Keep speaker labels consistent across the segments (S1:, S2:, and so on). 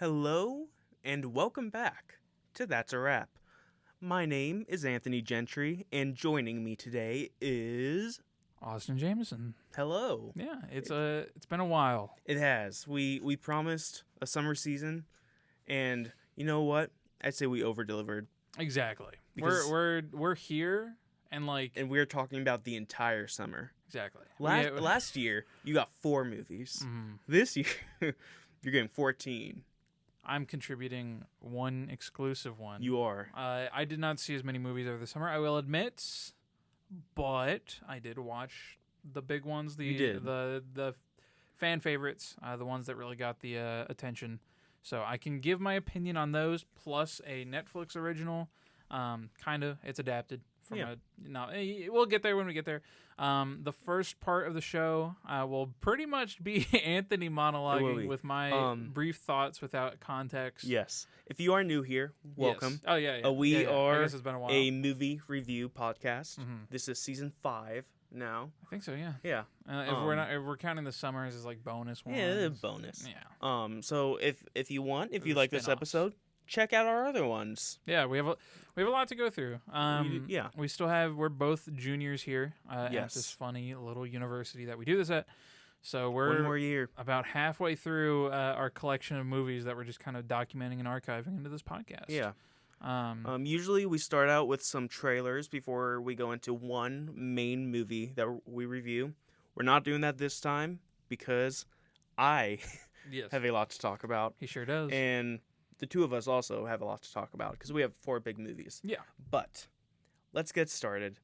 S1: Hello, and welcome back to That's a Wrap. My name is Anthony Gentry, and joining me today is...
S2: Austin Jameson.
S1: Hello.
S2: Yeah, it's been a while.
S1: It has. We promised a summer season, and you know what? I'd say we over-delivered.
S2: Exactly.
S1: Because-
S2: We're here, and
S1: And we're talking about the entire summer.
S2: exactly.
S1: Last year, you got 4 movies. This year, you're getting 14.
S2: I'm contributing one exclusive one.
S1: You are.
S2: I did not see as many movies over the summer, I will admit, but I did watch the big ones.
S1: You did.
S2: The fan favorites, the ones that really got the attention. So I can give my opinion on those, plus a Netflix original. It's adapted from we'll get there when we get there. The first part of the show will pretty much be Anthony monologuing with my brief thoughts without context.
S1: Yes. If you are new here, welcome.
S2: Yes. Oh, yeah.
S1: We are
S2: I guess it's been a while.
S1: a movie review podcast. This is season 5 now.
S2: I think so, yeah.
S1: Yeah.
S2: If we're counting the summers as like bonus ones.
S1: Yeah, it's a bonus.
S2: Yeah.
S1: So if you
S2: Those
S1: like this
S2: spin-offs.
S1: episode, check out our other ones.
S2: Yeah, we have a lot to go through.
S1: Yeah.
S2: We're both juniors here at
S1: Yes.
S2: this funny little university that we do this at. So we're
S1: One more year.
S2: about halfway through our collection of movies that we're just kind of documenting and archiving into this podcast.
S1: Yeah.
S2: Usually
S1: we start out with some trailers before we go into one main movie that we review. We're not doing that this time because I
S2: yes,
S1: have a lot to talk about.
S2: he sure does.
S1: And the two of us also have a lot to talk about because we have 4 big movies.
S2: Yeah.
S1: But let's get started.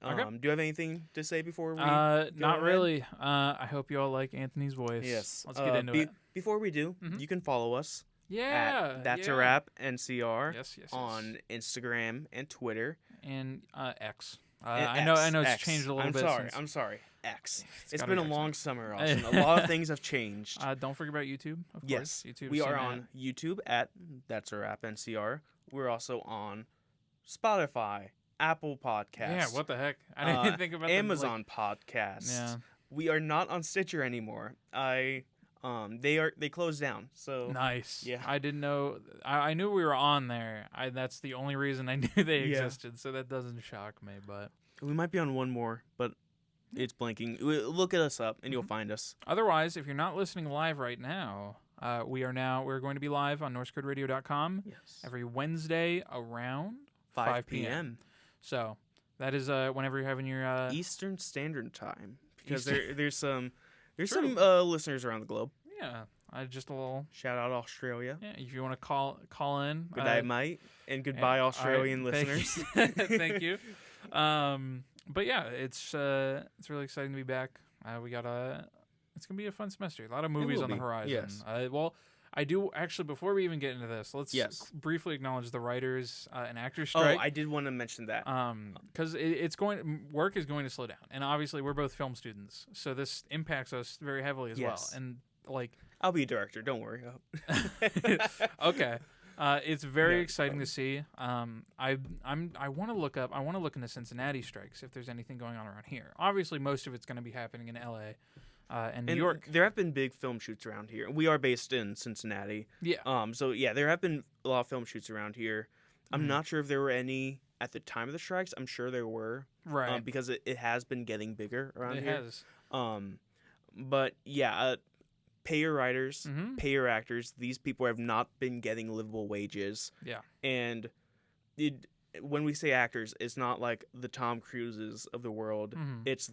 S2: Okay.
S1: Do you have anything to say before we
S2: Not
S1: ahead?
S2: really. I hope you all like Anthony's voice.
S1: Yes.
S2: Let's get into it.
S1: Before we do,
S2: Mhm.
S1: you can follow us
S2: Yeah.
S1: at That's
S2: yeah.
S1: a Wrap NCR
S2: Yes.
S1: on Instagram and Twitter.
S2: And X.
S1: And
S2: I know it's
S1: X.
S2: changed a little bit.
S1: I'm sorry. X. It's
S2: gotta
S1: been
S2: be
S1: a
S2: X
S1: long
S2: now.
S1: summer, Austin. A lot of things have changed.
S2: Don't forget about YouTube. Of
S1: Yes.
S2: course. YouTube.
S1: We are on YouTube at That's a Wrap NCR. We're also on Spotify, Apple Podcasts.
S2: Yeah. What the heck? I didn't even think about
S1: Amazon Podcasts.
S2: Yeah.
S1: We are not on Stitcher anymore. They closed down. So
S2: Nice.
S1: Yeah.
S2: I didn't know. I knew we were on there. That's the only reason I knew they
S1: Yeah.
S2: existed. So that doesn't shock me. But
S1: we might be on one more, but it's blinking. Look at us up and you'll
S2: Mm-hmm.
S1: find us.
S2: otherwise, if you're not listening live right now, we're going to be live on NorseCodeRadio.com
S1: Yes.
S2: every Wednesday around
S1: 5 p.m.
S2: So that is whenever you're having your
S1: Eastern Standard Time, because
S2: Eastern-
S1: there's some
S2: True.
S1: listeners around the globe.
S2: yeah, just a little.
S1: Shout out Australia.
S2: Yeah, if you want to call in.
S1: Good night, mate, and goodbye, Australian
S2: all right,
S1: listeners.
S2: Thank you. But yeah, it's really exciting to be back. It's gonna be a fun semester. A lot of movies
S1: will
S2: on the
S1: be,
S2: horizon.
S1: yes.
S2: Well, I do actually. Before we even get into this, let's
S1: Yes.
S2: briefly acknowledge the writers and actors
S1: Oh,
S2: strike.
S1: I did want to mention that.
S2: Because work is going to slow down, and obviously we're both film students, so this impacts us very heavily as
S1: Yes.
S2: well. And like,
S1: I'll be a director. Don't worry.
S2: okay, it's very
S1: No,
S2: exciting to see. I want to look up. I want to look into Cincinnati strikes if there's anything going on around here. Obviously, most of it's going to be happening in L.A. And New York.
S1: There have been big film shoots around here. We are based in Cincinnati.
S2: Yeah.
S1: So yeah, there have been a lot of film shoots around here. I'm
S2: Mhm.
S1: not sure if there were any at the time of the strikes. I'm sure there were.
S2: Right.
S1: Because it has been getting bigger around
S2: It
S1: here.
S2: has.
S1: But yeah, pay your writers,
S2: Mhm.
S1: pay your actors. These people have not been getting livable wages.
S2: Yeah.
S1: And when we say actors, it's not like the Tom Cruises of the world.
S2: Mhm.
S1: It's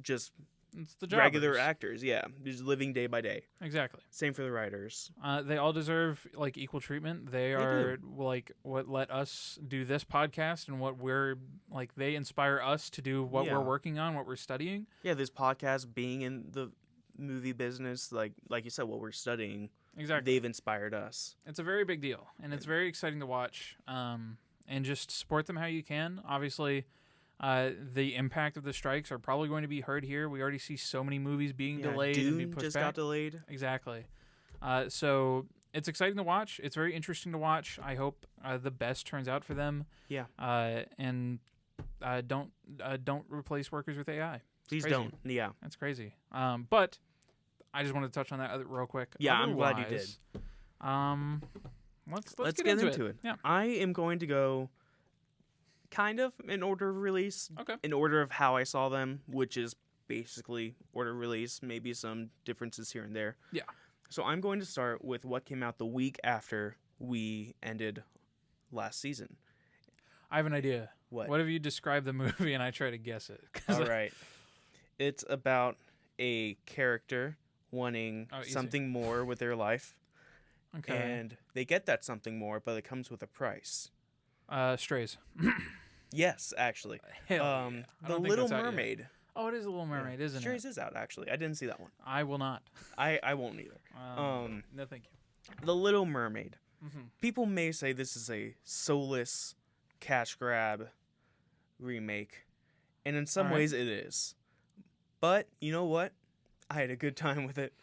S1: just
S2: It's the
S1: regular
S2: jobbers.
S1: actors. Yeah, just living day by day.
S2: Exactly.
S1: Same for the writers.
S2: They all deserve like equal treatment. They are like what let us do this podcast and what we're like. They inspire us to do what
S1: Yeah.
S2: we're working on, what we're studying.
S1: Yeah, this podcast being in the movie business, like you said, what we're studying,
S2: Exactly.
S1: they've inspired us.
S2: It's a very big deal, and it's very exciting to watch. And just support them how you can. Obviously, the impact of the strikes are probably going to be heard here. We already see so many movies being
S1: Yeah,
S2: delayed and being
S1: Dune
S2: pushed
S1: just
S2: back.
S1: got delayed.
S2: Exactly. So it's exciting to watch. It's very interesting to watch. I hope the best turns out for them.
S1: Yeah.
S2: And don't replace workers with AI.
S1: Please
S2: crazy.
S1: don't. Yeah.
S2: That's crazy. But I just wanted to touch on that real quick.
S1: Yeah, I'm glad you did.
S2: Let's
S1: get into it.
S2: Yeah.
S1: I am going to go kind of in order of release.
S2: Okay.
S1: In order of how I saw them, which is basically order of release, maybe some differences here and there.
S2: Yeah.
S1: So I'm going to start with what came out the week after we ended last season.
S2: I have an idea.
S1: What?
S2: What if you describe the movie and I try to guess it?
S1: All right. It's about a character wanting something more with their life.
S2: Okay.
S1: And they get that something more, but it comes with a price.
S2: Strays.
S1: Yes, actually.
S2: Hell yeah. I
S1: The
S2: don't think
S1: Little
S2: that's out yet.
S1: Mermaid.
S2: Oh, it is The Little Mermaid, isn't
S1: Strays
S2: it?
S1: is out, actually. I didn't see that one.
S2: I will not.
S1: I won't either.
S2: No, thank you.
S1: The Little Mermaid.
S2: Mm-hmm.
S1: People may say this is a soulless cash grab remake, and in some
S2: All right.
S1: ways it is. But you know what? I had a good time with it.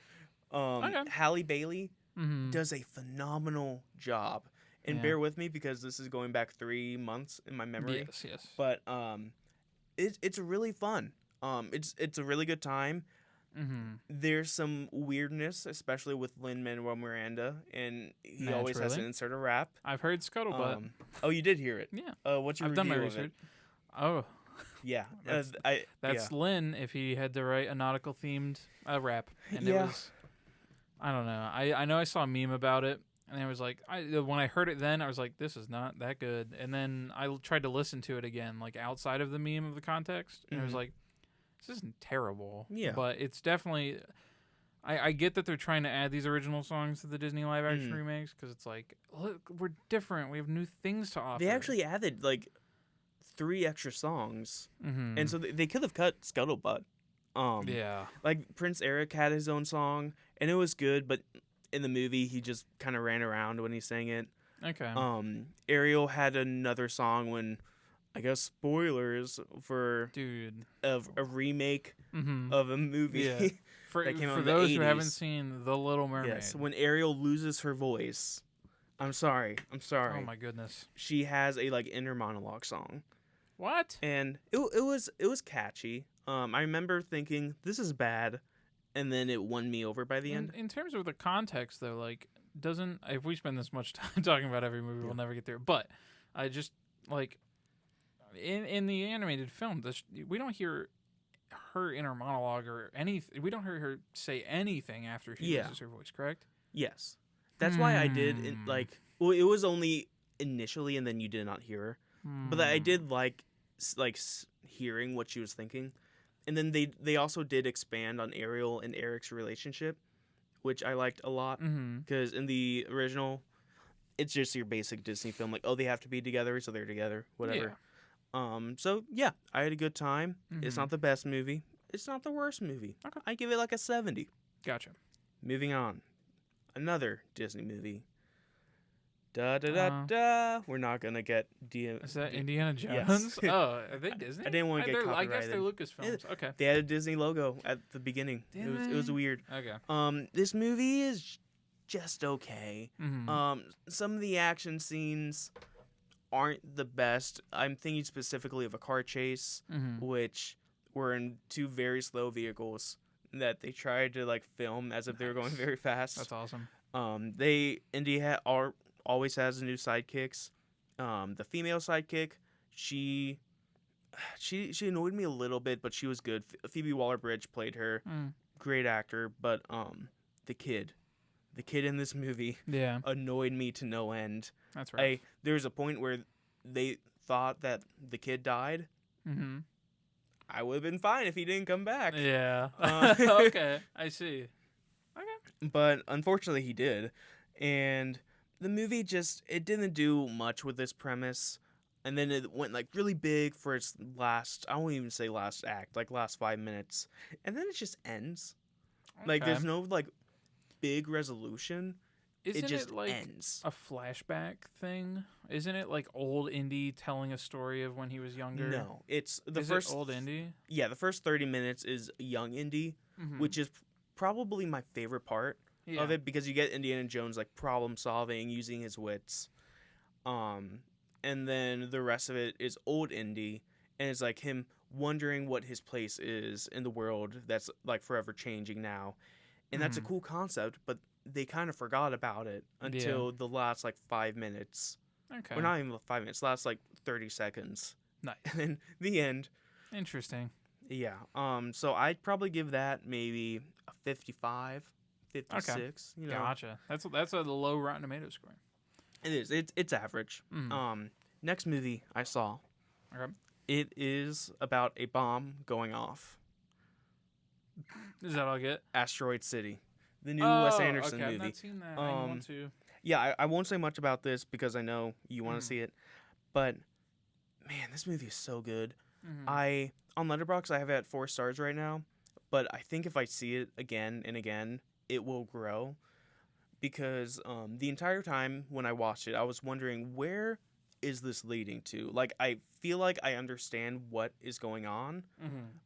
S2: Okay.
S1: Halle Bailey
S2: Mm-hmm.
S1: does a phenomenal job. And
S2: Yeah.
S1: bear with me because this is going back 3 months in my memory.
S2: Yes.
S1: But it's really fun. It's a really good time.
S2: Mm-hmm.
S1: There's some weirdness, especially with Lin-Manuel Miranda, and he always has to
S2: Naturally.
S1: insert a rap.
S2: I've heard Scuttlebutt.
S1: Oh, you did hear it.
S2: Yeah.
S1: What's your
S2: I've done my
S1: review of it?
S2: research. Oh,
S1: Yeah,
S2: that's Lynn if he had to write a nautical themed rap. And
S1: Yeah.
S2: it was, I don't know. I know I saw a meme about it, and I was like, when I heard it then, I was like, this is not that good. And then I tried to listen to it again, like outside of the meme of the context, and I was
S1: Mhm.
S2: like, this isn't terrible.
S1: Yeah.
S2: But it's definitely. I get that they're trying to add these original songs to the Disney live action remakes because it's like, look, we're different. We have new things to offer.
S1: They actually added like 3 extra songs,
S2: Mm-hmm.
S1: and so they could have cut Scuttlebutt.
S2: Yeah.
S1: Like Prince Eric had his own song, and it was good, but in the movie he just kind of ran around when he sang it.
S2: Okay.
S1: Ariel had another song when, I guess, spoilers for
S2: Dude.
S1: a remake
S2: Mm-hmm.
S1: of a movie.
S2: Yeah. For
S1: that came out
S2: for
S1: in the
S2: those who haven't
S1: 80s.
S2: seen The Little Mermaid.
S1: Yes, when Ariel loses her voice. I'm sorry.
S2: Oh my goodness.
S1: She has a like inner monologue song,
S2: What?
S1: and it was catchy. I remember thinking this is bad, and then it won me over by the end.
S2: In terms of the context, though, like, doesn't if we spend this much time talking about every movie, we'll never get there. But I just like in the animated film, we don't hear her inner monologue or anything. We don't hear her say anything after she
S1: Yeah.
S2: loses her voice. Correct?
S1: Yes, that's why I did well. It was only initially, and then you did not hear her, but I did like hearing what she was thinking, and then they also did expand on Ariel and Eric's relationship, which I liked a lot
S2: Mm-hmm.
S1: because in the original, it's just your basic Disney film, like, oh, they have to be together, so they're together, whatever. So yeah, I had a good time. It's
S2: Mhm.
S1: not the best movie. It's not the worst movie.
S2: Okay.
S1: I give it like a 70.
S2: Gotcha.
S1: Moving on. Another Disney movie. Da da da da. We're not gonna get
S2: Is that Indiana
S1: Yes.
S2: Jones? Oh, are they Disney?
S1: I didn't wanna get
S2: I guess they're
S1: copyrighted.
S2: Lucasfilms. Okay.
S1: They had a Disney logo at the beginning.
S2: Did
S1: It was
S2: they?
S1: weird.
S2: Okay.
S1: This movie is just okay.
S2: Mm-hmm.
S1: Some of the action scenes aren't the best. I'm thinking specifically of a car chase,
S2: Mm-hmm.
S1: which were in 2 very slow vehicles that they tried to like film as if they were going very fast.
S2: That's awesome.
S1: Indy always has new sidekicks. The female sidekick, she annoyed me a little bit, but she was good. Phoebe Waller-Bridge played her, great actor. But the kid in this movie
S2: Yeah,
S1: annoyed me to no end.
S2: that's right.
S1: There was a point where they thought that the kid died.
S2: Mm-hmm.
S1: I would have been fine if he didn't come back.
S2: Yeah.
S1: Uh,
S2: Okay, I see. Okay.
S1: But unfortunately he did. And the movie it didn't do much with this premise. And then it went like really big for its I won't even say last act, like last 5 minutes. And then it just ends. Like there's no like big resolution.
S2: Isn't
S1: it just
S2: it like
S1: ends.
S2: a flashback thing? Isn't it like old Indy telling a story of when he was younger?
S1: No, it's the
S2: Is
S1: first
S2: it old Indy?
S1: Yeah, the first 30 minutes is young Indy,
S2: Mm-hmm.
S1: which is probably my favorite part of it because you get Indiana Jones like problem solving using his wits. And then the rest of it is old Indy, and it's like him wondering what his place is in the world that's like forever changing now. And that's a cool concept, but they kind of forgot about it until the last like 5 minutes.
S2: Okay.
S1: Or not even 5 minutes, last like 30 seconds.
S2: Nice.
S1: And then the end.
S2: Interesting.
S1: Yeah. So I'd probably give that maybe a 55, 56.
S2: Okay. Gotcha. That's a low Rotten Tomatoes score.
S1: It is. It's average. Next movie I saw.
S2: Okay.
S1: It is about a bomb going off.
S2: Is that all I get?
S1: Asteroid City, the new Wes Anderson movie.
S2: I've not seen that. I want to.
S1: Yeah, I won't say much about this because I know you want to see it, but man, this movie is so good. I on Letterboxd I have it at 4 stars right now, but I think if I see it again and again, it will grow because the entire time when I watched it, I was wondering where is this leading to? Like I feel like I understand what is going on,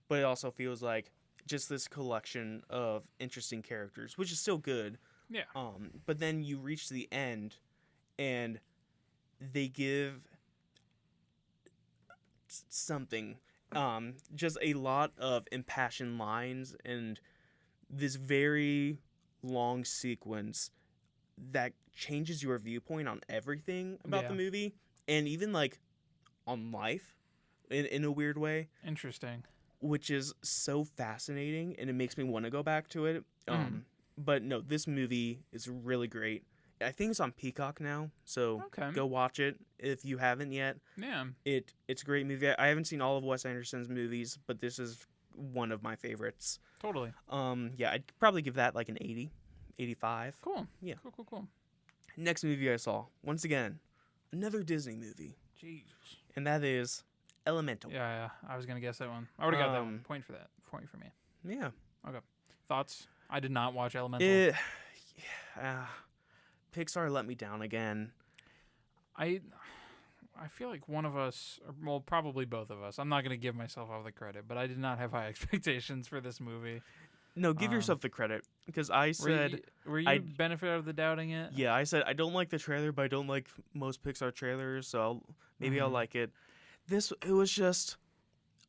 S1: but it also feels like just this collection of interesting characters, which is still good.
S2: Yeah.
S1: But then you reach the end, and they give something, just a lot of impassioned lines and this very long sequence that changes your viewpoint on everything about the movie, and even like on life, in a weird way.
S2: Interesting.
S1: Which is so fascinating, and it makes me want to go back to it. But no, this movie is really great. I think it's on Peacock now, so go watch it if you haven't yet.
S2: Yeah.
S1: It's a great movie. I haven't seen all of Wes Anderson's movies, but this is one of my favorites.
S2: Totally.
S1: Yeah, I'd probably give that like an 80, 85.
S2: Cool.
S1: Yeah.
S2: Cool.
S1: Next movie I saw, once again, another Disney movie.
S2: Jeez.
S1: And that is Elemental.
S2: Yeah. I was gonna guess that one. I would have got that one. Point for that. Point for me.
S1: Yeah.
S2: Okay. Thoughts? I did not watch Elemental.
S1: Pixar let me down again.
S2: I feel like one of us, or well, probably both of us. I'm not gonna give myself all the credit, but I did not have high expectations for this movie.
S1: No, give yourself the credit, because I said...
S2: Were you benefit of the doubting it?
S1: Yeah, I said I don't like the trailer, but I don't like most Pixar trailers, so maybe I'll like it. It was just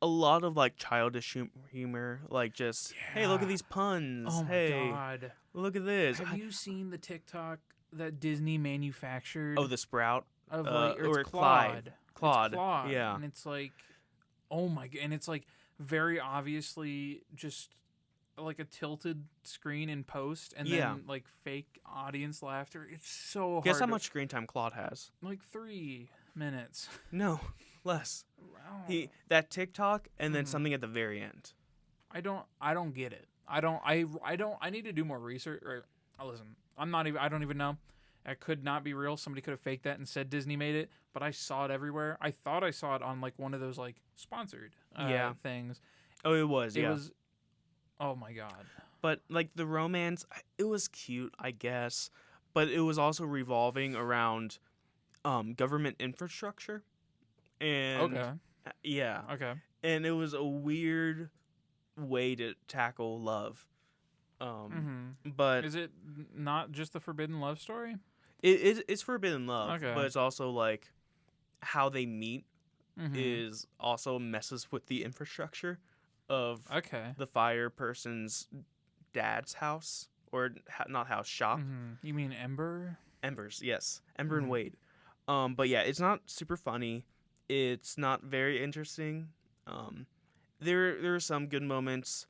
S1: a lot of like childish humor, like just, hey, look at these puns.
S2: Oh my god.
S1: Look at this.
S2: Have you seen the TikTok that Disney manufactured?
S1: Oh, the Sprout?
S2: Of like,
S1: or
S2: it's Claude.
S1: Claude.
S2: It's Claude.
S1: Yeah.
S2: And it's like, oh my god. And it's like very obviously just like a tilted screen in post and then like fake audience laughter. It's so hard.
S1: Guess how much screen time Claude has?
S2: Like 3 minutes.
S1: No, less.
S2: Wow.
S1: That TikTok and then something at the very end.
S2: I don't get it. I need to do more research. Listen, I don't even know. It could not be real. Somebody could have faked that and said Disney made it, but I saw it everywhere. I thought I saw it on like one of those like sponsored things.
S1: Oh, it was.
S2: It was. Oh my god.
S1: But like the romance, it was cute, I guess, but it was also revolving around government infrastructure. And
S2: Okay.
S1: And it was a weird way to tackle love. But
S2: is it not just the forbidden love story?
S1: It's forbidden love,
S2: Okay.
S1: but it's also like how they meet is also messes with the infrastructure of the fire person's dad's house, or not house, shop.
S2: You mean Ember?
S1: Embers, yes. Ember and Wade. But yeah, it's not super funny. It's not very interesting. There are some good moments.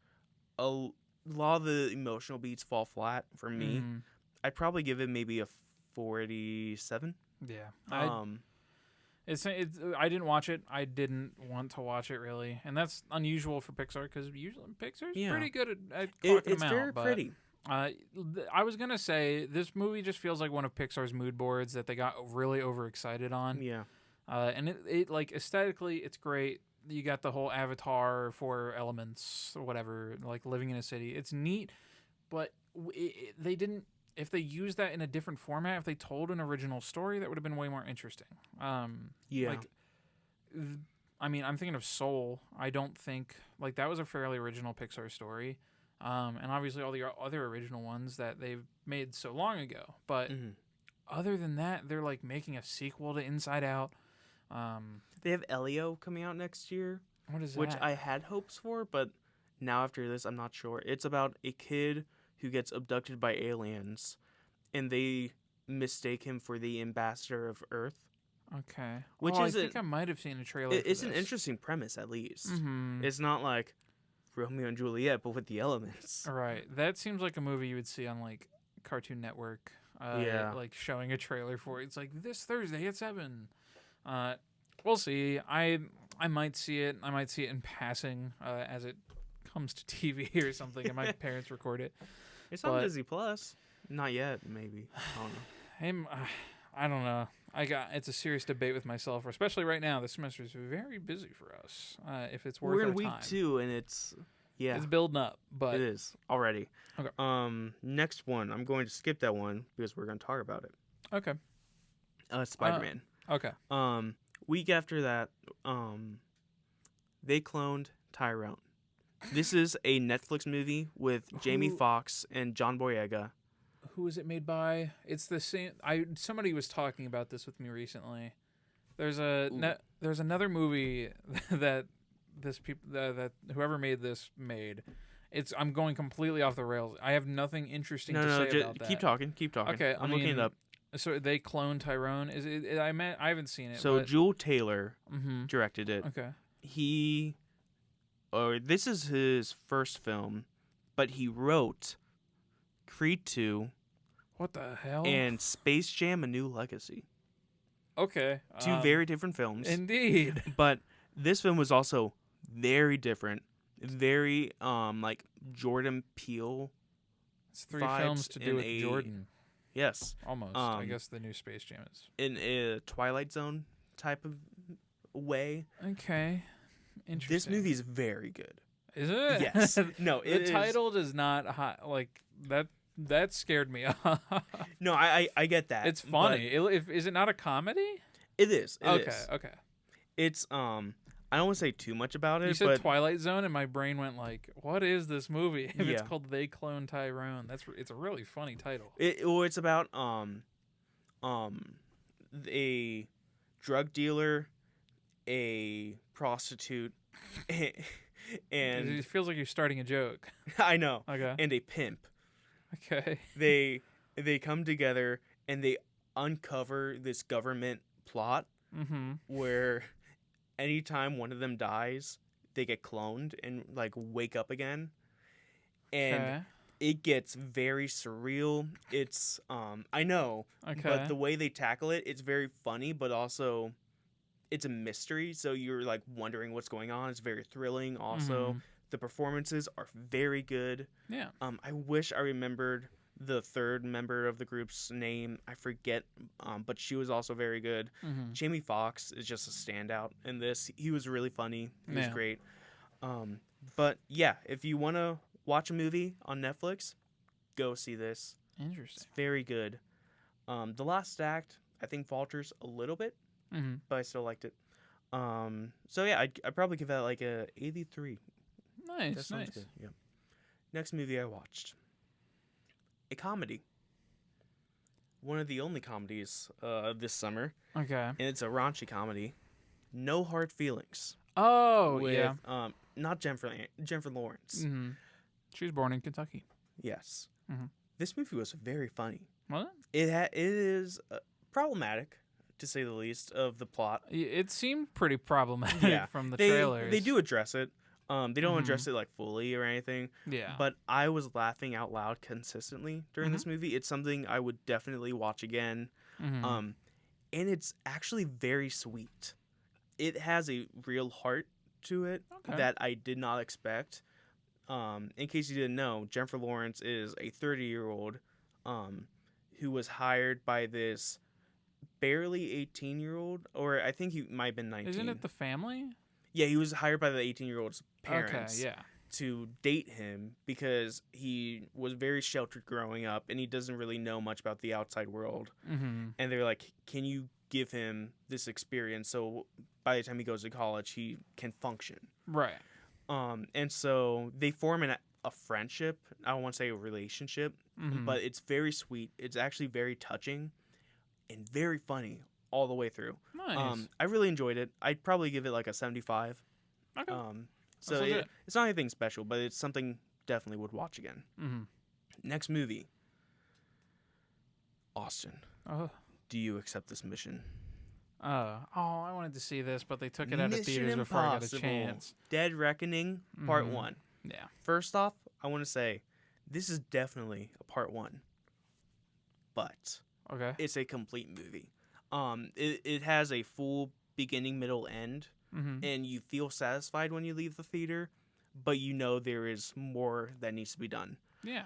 S1: A lot of the emotional beats fall flat for me. I'd probably give it maybe a 47.
S2: Yeah. I didn't watch it. I didn't want to watch it really, and that's unusual for Pixar because usually Pixar's pretty good at clocking
S1: It's
S2: them
S1: very
S2: out. But,
S1: pretty.
S2: I was gonna say this movie just feels like one of Pixar's mood boards that they got really overexcited on.
S1: Yeah.
S2: And it like aesthetically, it's great. You got the whole Avatar 4 elements or whatever, like living in a city. It's neat, but they didn't. If they used that in a different format, if they told an original story, that would have been way more interesting. Like, I mean, I'm thinking of Soul. I don't think like that was a fairly original Pixar story, and obviously all the other original ones that they've made so long ago. But other than that, they're like making a sequel to Inside Out.
S1: They have Elio coming out next year.
S2: What is that?
S1: Which I had hopes for, but now after this, I'm not sure. It's about a kid who gets abducted by aliens, and they mistake him for the ambassador of Earth.
S2: Okay.
S1: Which
S2: I
S1: is
S2: think I might have seen a trailer.
S1: it's
S2: for
S1: an
S2: this.
S1: interesting premise, at least.
S2: Mm-hmm.
S1: It's not like Romeo and Juliet, but with the elements.
S2: Right. That seems like a movie you would see on like Cartoon Network.
S1: Yeah.
S2: Like showing a trailer for it. It's like this Thursday at 7. We'll see. I might see it. I might see it in passing as it comes to TV or something, and my parents record it.
S1: It's on Disney Plus. Not yet, maybe. I don't know.
S2: I don't know. It's a serious debate with myself, especially right now. The semester is very busy for us. If it's worth
S1: We're in
S2: our
S1: week
S2: time.
S1: 2, and it's
S2: building up, but
S1: it is already.
S2: Okay.
S1: Next one, I'm going to skip that one because we're going to talk about it.
S2: Okay.
S1: Spider-Man.
S2: Okay.
S1: Week after that, they cloned Tyrone. This is a Netflix movie with Jamie Foxx and John Boyega.
S2: Who is it made by? It's the same. Somebody was talking about this with me recently. There's another movie that that whoever made this made. I'm going completely off the rails. I have nothing interesting to say about that.
S1: Keep talking.
S2: Okay,
S1: I'm looking it up.
S2: So they cloned Tyrone. Is it? I haven't seen it.
S1: So Jewel Taylor
S2: Mm-hmm.
S1: directed it.
S2: Okay.
S1: This is his first film, but he wrote Creed 2.
S2: What the hell?
S1: And Space Jam: A New Legacy.
S2: Okay.
S1: Two very different films.
S2: Indeed.
S1: But this film was also very different. Very like Jordan Peele.
S2: It's 3 films to do with Jordan.
S1: Yes.
S2: Almost. I guess the new Space Jam is.
S1: In a Twilight Zone type of way.
S2: Okay. Interesting.
S1: This movie is very good.
S2: Is it?
S1: Yes. No,
S2: the title does not like that. That scared me off.
S1: No, I get that.
S2: It's funny. Is it not a comedy?
S1: It is.
S2: Okay.
S1: It's I don't want to say too much about it.
S2: You said Twilight Zone, and my brain went like, "What is this movie?" If
S1: Yeah.
S2: it's called They Clone Tyrone, it's a really funny title.
S1: It's about a drug dealer, a prostitute, and
S2: It feels like you're starting a joke.
S1: I know.
S2: Okay.
S1: And a pimp.
S2: Okay.
S1: They come together and they uncover this government plot where anytime one of them dies, they get cloned and like wake up again. And it gets very surreal. It's I know, but the way they tackle it, it's very funny, but also it's a mystery, so you're like wondering what's going on. It's very thrilling also. The performances are very good.
S2: Yeah.
S1: I wish I remembered the third member of the group's name. I forget, but she was also very good. Jamie Foxx is just a standout in this. He was really funny. He was great. But yeah, if you want to watch a movie on Netflix, go see this.
S2: Interesting.
S1: It's very good. The last act, I think, falters a little bit, but I still liked it. So yeah, I'd probably give that like a 83.
S2: Nice.
S1: Good. Yeah. Next movie I watched. A comedy. One of the only comedies this summer.
S2: Okay.
S1: And it's a raunchy comedy. No Hard Feelings.
S2: Oh,
S1: with,
S2: yeah.
S1: Not Jennifer Lawrence.
S2: She was born in Kentucky.
S1: Yes. This movie was very funny.
S2: What?
S1: It is problematic, to say the least, of the plot.
S2: It seemed pretty problematic from the trailers.
S1: They do address it. They don't address it like fully or anything.
S2: Yeah.
S1: But I was laughing out loud consistently during this movie. It's something I would definitely watch again. And it's actually very sweet. It has a real heart to it that I did not expect. In case you didn't know, Jennifer Lawrence is a 30-year-old who was hired by this barely 18-year-old, or I think he might have been 19.
S2: Isn't it The Family?
S1: Yeah, he was hired by the 18-year-old's parents
S2: Okay, yeah.
S1: to date him because he was very sheltered growing up and he doesn't really know much about the outside world. And they're like, can you give him this experience so by the time he goes to college, he can function?
S2: Right.
S1: And so they form a friendship. I don't want to say a relationship, but it's very sweet. It's actually very touching and very funny all the way through.
S2: Nice.
S1: I really enjoyed it. I'd probably give it like a 75.
S2: Okay.
S1: So it's not anything special, but it's something definitely would watch again. Next movie. Austin,
S2: Oh.
S1: do you accept this mission?
S2: I wanted to see this, but they took it out of
S1: Mission
S2: theaters before I got a
S1: Impossible.
S2: chance.
S1: Dead Reckoning Part
S2: Mhm.
S1: 1.
S2: Yeah.
S1: First off, I want to say this is definitely a Part 1, but
S2: Okay.
S1: it's a complete movie. It has a full beginning, middle, end,
S2: Mm-hmm.
S1: and you feel satisfied when you leave the theater, but you know there is more that needs to be done.
S2: Yeah.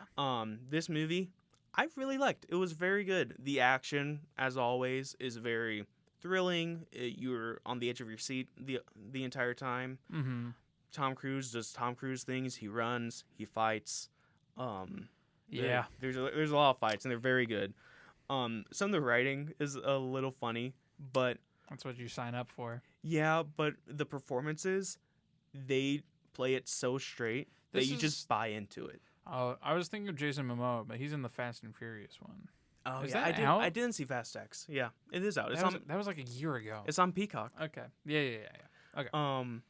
S1: This movie I really liked. It was very good. The action, as always, is very thrilling. You're on the edge of your seat the entire time.
S2: Mm-hmm.
S1: Tom Cruise does Tom Cruise things. He runs, he fights.
S2: Yeah.
S1: There's a lot of fights, and they're very good. Some of the writing is a little funny, but
S2: That's what you sign up for.
S1: yeah, but the performances, they play it so straight that
S2: This
S1: you
S2: is-
S1: just buy into it.
S2: Oh, I was thinking of Jason Momoa, but he's in the Fast and Furious one.
S1: Oh
S2: Is
S1: yeah,
S2: that out?
S1: I didn't see Fast X. Yeah, it is out.
S2: That was like a year ago.
S1: It's on Peacock.
S2: Okay. Yeah. Okay.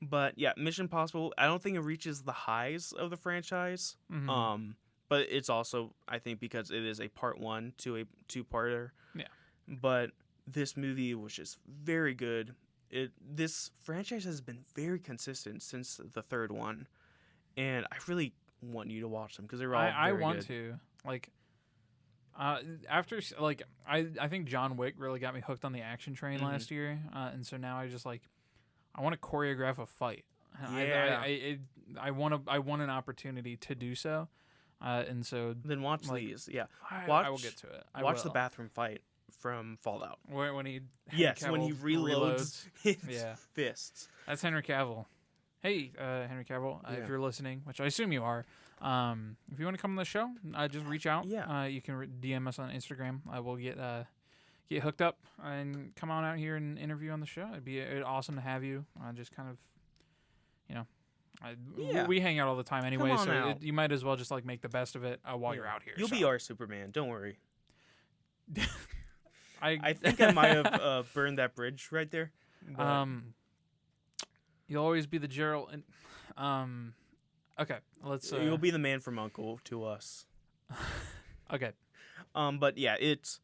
S1: But yeah, Mission Impossible. I don't think it reaches the highs of the franchise.
S2: Mhm.
S1: But it's also, I think, because it is a part 1 to a 2-parter.
S2: Yeah.
S1: But this movie was just very good. This franchise has been very consistent since the third one, and I really want you to watch them because they're all
S2: I
S1: very
S2: want
S1: good.
S2: to like. After like I think John Wick really got me hooked on the action train
S1: Mhm.
S2: last year, and so now I just like I want to choreograph a fight.
S1: Yeah.
S2: I want an opportunity to do so, and so
S1: Then watch
S2: like,
S1: these. Yeah,
S2: I
S1: Watch-
S2: will get to it.
S1: watch the
S2: will.
S1: bathroom fight from Fallout.
S2: When he
S1: Yes,
S2: Henry
S1: when he
S2: Cavill
S1: reloads his
S2: Yeah.
S1: fists.
S2: That's Henry Cavill. Hey, Henry Cavill,
S1: Yeah.
S2: if you're listening, which I assume you are, if you want to come on the show, just reach out.
S1: Yeah.
S2: You can DM us on Instagram. We'll get hooked up and come on out here and interview on the show. It'd be awesome to have you. Just kind of,
S1: Yeah.
S2: we hang out all the time anyway,
S1: on
S2: so
S1: out.
S2: you might as well just like make the best of it while you're out here.
S1: You'll
S2: so.
S1: be our Superman. Don't worry.
S2: I
S1: I think I might have burned that bridge right there. but-
S2: You'll always be the Gerald. And, okay, let's.
S1: You'll be the man from Uncle to us.
S2: Okay.
S1: But yeah, it's